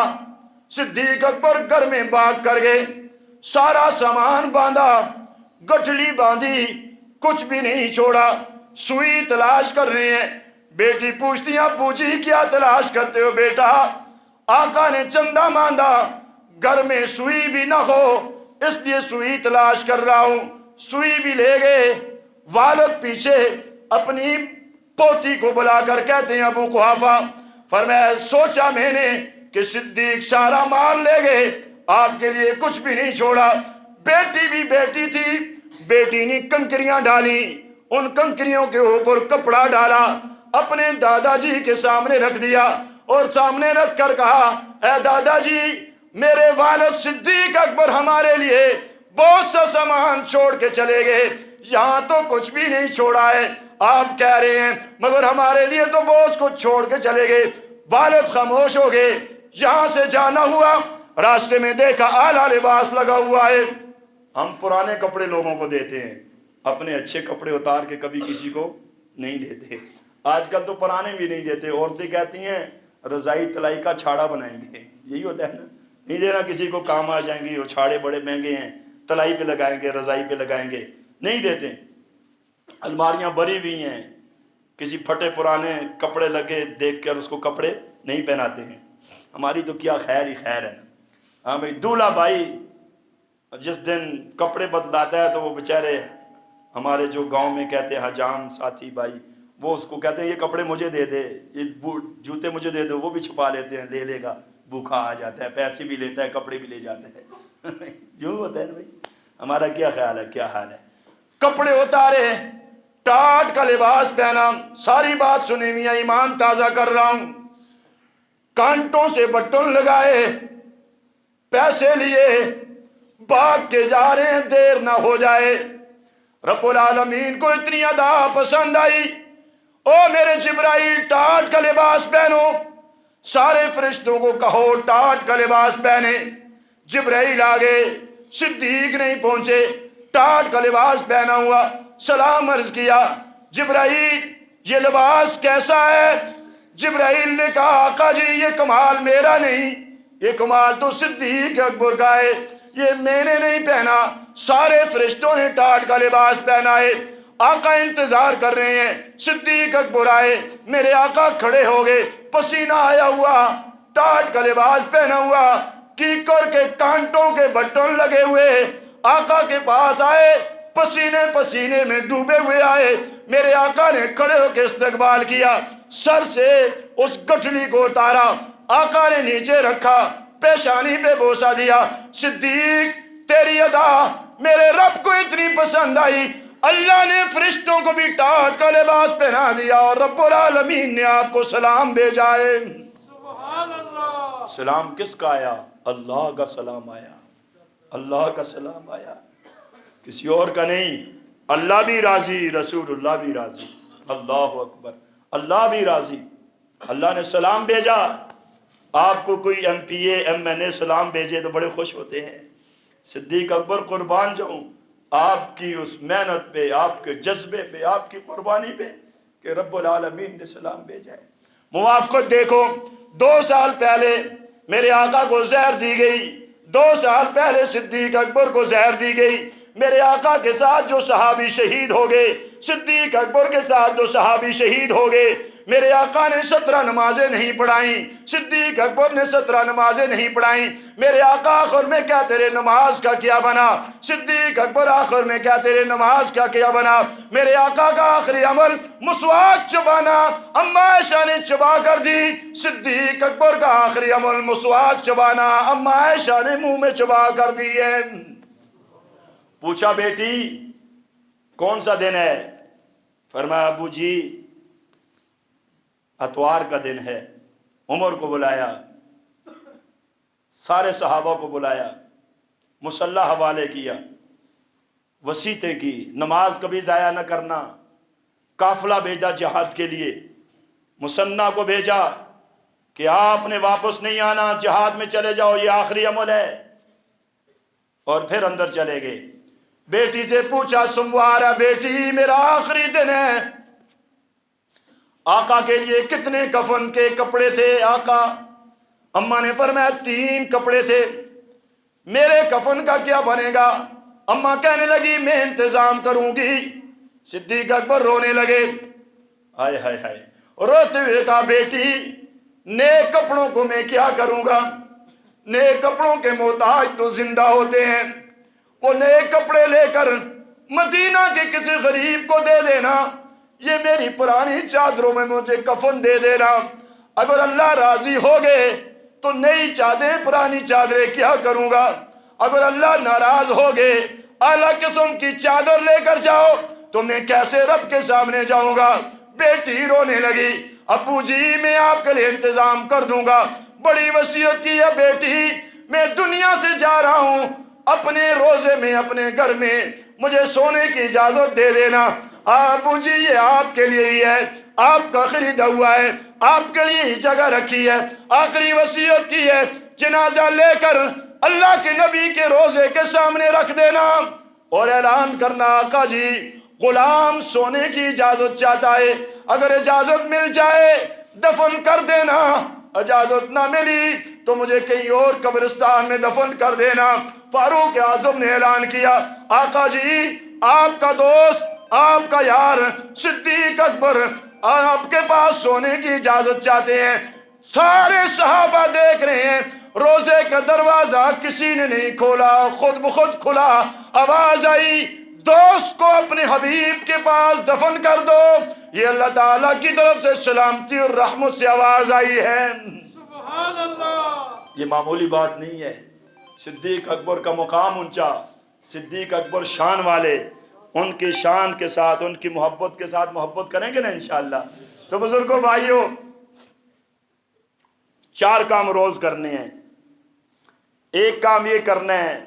صدیق اکبر گھر میں بھاگ کر گئے، سارا سامان باندھا، گٹھلی باندھی، کچھ بھی نہیں چھوڑا، سوئی تلاش کر رہے ہیں۔ بیٹی پوچھتی ہیں ابو جی کیا تلاش کرتے ہو بیٹا؟ آقا نے چندہ مانگا، گھر میں سوئی بھی نہ ہو اس لیے سوئی تلاش کر رہا ہوں۔ سوئی بھی لے گئے، والد پیچھے اپنی پوتی کو بلا کر کہتے ہیں ابو قحافہ، فرمایا سوچا میں نے کہ صدیق سارا مال لے گئے، آپ کے لیے کچھ بھی نہیں چھوڑا۔ بیٹی بھی بیٹی تھی، بیٹی نے کنکریاں ڈالی، ان کنکریوں کے اوپر کپڑا ڈالا، اپنے دادا جی کے سامنے رکھ دیا، اور سامنے رکھ کر کہا اے دادا جی میرے والد صدیق اکبر ہمارے لیے بہت سا سامان چھوڑ کے چلے گئے، یہاں تو کچھ بھی نہیں چھوڑا ہے، آپ کہہ رہے ہیں مگر ہمارے لیے تو بہت کچھ چھوڑ کے چلے گئے۔ والد خاموش ہو گئے۔ جہاں سے جانا ہوا راستے میں دیکھا اعلیٰ لباس لگا ہوا ہے۔ ہم پرانے کپڑے لوگوں کو دیتے ہیں، اپنے اچھے کپڑے اتار کے کبھی کسی کو نہیں دیتے۔ آج کل تو پرانے بھی نہیں دیتے، عورتیں کہتی ہیں رضائی تلائی کا چھاڑا بنائیں گے، یہی ہوتا ہے نا، نہیں دینا کسی کو، کام آ جائیں گی، وہ چھاڑے بڑے مہنگے ہیں، تلائی پہ لگائیں گے، رضائی پہ لگائیں گے، نہیں دیتے۔ الماریاں بھری ہوئی ہیں، کسی پھٹے پرانے کپڑے لگے دیکھ کر اس کو کپڑے نہیں پہناتے ہیں۔ ہماری تو کیا خیر ہی خیر ہے۔ ہاں بھائی، دولہا بھائی جس دن کپڑے بدلاتا ہے تو وہ بیچارے ہمارے جو گاؤں میں کہتے ہیں حجام ساتھی بھائی، وہ اس کو کہتے ہیں یہ کپڑے مجھے دے دے، یہ جوتے مجھے دے دو، وہ بھی چھپا لیتے ہیں، لے لے گا، بھوکا آ جاتا ہے، پیسے بھی لیتا ہے، کپڑے بھی لے جاتا ہے۔ یوں ہوتا ہے نا بھائی، ہمارا کیا خیال ہے، کیا حال ہے۔ کپڑے اتارے، ٹاٹ کا لباس پہنا، ساری بات سنی میاں ایمان تازہ کر رہا ہوں، کانٹوں سے بٹن لگائے، پیسے لیے، بھاگ کے جا رہے ہیں دیر نہ ہو جائے۔ رب العالمین کو اتنی ادا پسند آئی، او میرے جبرائیل ٹاٹ کا لباس پہنو، سارے فرشتوں کو کہو ٹاٹ کا لباس پہنے۔ جبرائیل آگے، صدیق نہیں پہنچے، ٹاٹ کا لباس پہنا ہوا، سلام عرض کیا جبرائیل یہ لباس کیسا ہے؟ جبرائیل نے کہا آقا جی یہ کمال میرا نہیں، یہ کمال تو صدیق اکبر کا ہے، یہ میں نے نہیں پہنا، سارے فرشتوں نے ٹاٹ کا لباس پہنا ہے۔ آقا انتظار کر رہے ہیں، صدیق اکبر آئے، میرے آقا کھڑے ہو گئے، پسینہ آیا ہوا، ٹاٹ کا لباس پہنا ہوا، کیکر کے کانٹوں کے بٹن لگے ہوئے، آقا کے پاس آئے، پسینے پسینے میں ڈوبے ہوئے آئے۔ میرے آقا نے کھڑے ہو کے استقبال کیا، سر سے اس گٹھلی کو اتارا، آقا نے نیچے رکھا، پیشانی پہ بوسہ دیا۔ صدیق تیری ادا میرے رب کو اتنی پسند آئی، اللہ نے فرشتوں کو بھی ٹاٹ کا لباس پہنا دیا اور رب العالمین نے آپ کو سلام بھیجا ہے۔ سبحان اللہ۔ سلام کس کا آیا؟ اللہ کا سلام آیا، اللہ کا سلام آیا، کسی اور کا نہیں۔ اللہ بھی راضی، رسول اللہ بھی راضی، اللہ اکبر، اللہ بھی راضی۔ اللہ نے سلام بھیجا۔ آپ کو کوئی M P A M N A سلام بھیجے تو بڑے خوش ہوتے ہیں۔ صدیق اکبر قربان جاؤں آپ کی اس محنت پہ، آپ کے جذبے پہ، آپ کی قربانی پہ کہ رب العالمین نے سلام بھیجا ہے۔ موافقت دیکھو، 2 سال پہلے میرے آقا کو زہر دی گئی، 2 سال پہلے صدیق اکبر کو زہر دی گئی۔ میرے آقا کے ساتھ جو صحابی شہید ہو گئے، صدیق اکبر کے ساتھ جو صحابی شہید ہو گئے، میرے آقا نے 17 نمازیں نہیں پڑھائیں، صدیق اکبر نے 17 نمازیں نہیں پڑھائیں۔ میرے آقا آخر میں کیا تیرے نماز کا کیا بنا؟ صدیق اکبر آخر میں کیا تیرے نماز کا کیا بنا؟ میرے آقا کا آخری عمل مسواک چبانا، اما عائشہ نے چبا کر دی۔ صدیق اکبر کا آخری عمل مسواک چبانا، اما عائشہ نے منہ میں چبا کر دی ہے۔ پوچھا بیٹی کون سا دن ہے؟ فرمایا ابو جی اتوار کا دن ہے۔ عمر کو بلایا، سارے صحابہ کو بلایا، مصلی حوالے کیا، وصیتیں کی، نماز کبھی ضائع نہ کرنا، قافلہ بھیجا جہاد کے لیے، مثنیٰ کو بھیجا کہ آپ نے واپس نہیں آنا، جہاد میں چلے جاؤ، یہ آخری عمل ہے، اور پھر اندر چلے گئے۔ بیٹی سے پوچھا سموارا بیٹی میرا آخری دن ہے، آقا کے لیے کتنے کفن کے کپڑے تھے آقا؟ اماں نے فرمایا 3 کپڑے تھے، میرے کفن کا کیا بنے گا؟ اماں کہنے لگی میں انتظام کروں گی۔ صدیق اکبر رونے لگے، ہائے ہائے ہائے، روتے ہوئے کہا بیٹی نئے کپڑوں کو میں کیا کروں گا؟ نئے کپڑوں کے محتاج تو زندہ ہوتے ہیں، وہ نئے کپڑے لے کر مدینہ کے کسی غریب کو دے دینا، یہ میری پرانی چادروں میں مجھے کفن دے دینا۔ اگر اللہ راضی ہو گئے تو نئی چادریں پرانی چادریں کیا کروں گا، اگر اللہ ناراض ہو گئے اعلیٰ قسم کی چادر لے کر جاؤ تو میں کیسے رب کے سامنے جاؤں گا؟ بیٹی رونے لگی، ابو جی میں آپ کے لیے انتظام کر دوں گا۔ بڑی وصیت کی ہے بیٹی، میں دنیا سے جا رہا ہوں، اپنے روزے میں اپنے گھر میں مجھے سونے کی اجازت دے دینا۔ ابو جی یہ آپ کے لیے ہی ہے، آپ کا خریدا ہوا ہے، آپ کے لیے ہی جگہ رکھی ہے۔ آخری وصیت کی ہے جنازہ لے کر اللہ کے نبی کے روزے کے سامنے رکھ دینا اور اعلان کرنا آقا جی غلام سونے کی اجازت چاہتا ہے، اگر اجازت مل جائے دفن کر دینا، اجازت نہ ملی تو مجھے کہیں اور قبرستان میں دفن کر دینا۔ فاروق اعظم نے اعلان کیا آقا جی آپ کا دوست، آپ کا یار صدیق اکبر آپ کے پاس سونے کی اجازت چاہتے ہیں۔ سارے صحابہ دیکھ رہے ہیں، روزے کا دروازہ کسی نے نہیں کھولا، خود بخود کھلا، آواز آئی دوست کو اپنے حبیب کے پاس دفن کر دو۔ یہ اللہ تعالیٰ کی طرف سے سلامتی اور رحمت سے آواز آئی ہے۔ سبحان اللہ۔ یہ معمولی بات نہیں ہے، صدیق اکبر کا مقام اونچا، صدیق اکبر شان والے، ان کی شان کے ساتھ ان کی محبت کے ساتھ محبت کریں گے نا انشاءاللہ۔ تو بزرگوں بھائیوں 4 کام روز کرنے ہیں۔ ایک کام یہ کرنا ہے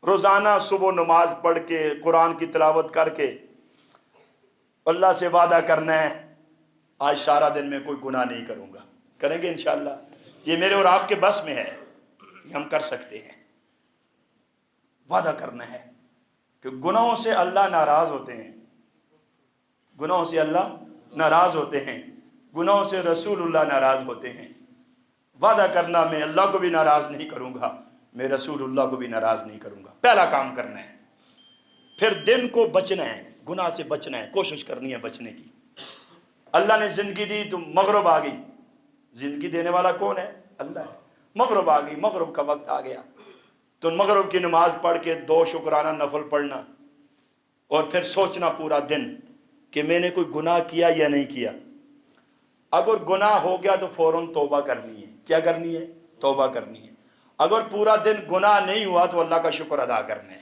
روزانہ صبح نماز پڑھ کے قرآن کی تلاوت کر کے اللہ سے وعدہ کرنا ہے آج سارا دن میں کوئی گناہ نہیں کروں گا۔ کریں گے انشاءاللہ؟ یہ میرے اور آپ کے بس میں ہے، یہ ہم کر سکتے ہیں۔ وعدہ کرنا ہے کہ گناہوں سے اللہ ناراض ہوتے ہیں، گناہوں سے اللہ ناراض ہوتے ہیں، گناہوں سے رسول اللہ ناراض ہوتے ہیں۔ وعدہ کرنا میں اللہ کو بھی ناراض نہیں کروں گا، میں رسول اللہ کو بھی ناراض نہیں کروں گا۔ پہلا کام کرنا ہے۔ پھر دن کو بچنا ہے، گناہ سے بچنا ہے، کوشش کرنی ہے بچنے کی۔ اللہ نے زندگی دی تو مغرب آ گئی، زندگی دینے والا کون ہے؟ اللہ ہے۔ مغرب آ گئی، مغرب کا وقت آ گیا تو مغرب کی نماز پڑھ کے 2 شکرانہ نفل پڑھنا اور پھر سوچنا پورا دن کہ میں نے کوئی گناہ کیا یا نہیں کیا۔ اگر گناہ ہو گیا تو فوراً توبہ کرنی ہے۔ کیا کرنی ہے؟ توبہ کرنی ہے۔ اگر پورا دن گناہ نہیں ہوا تو اللہ کا شکر ادا کرنا ہے۔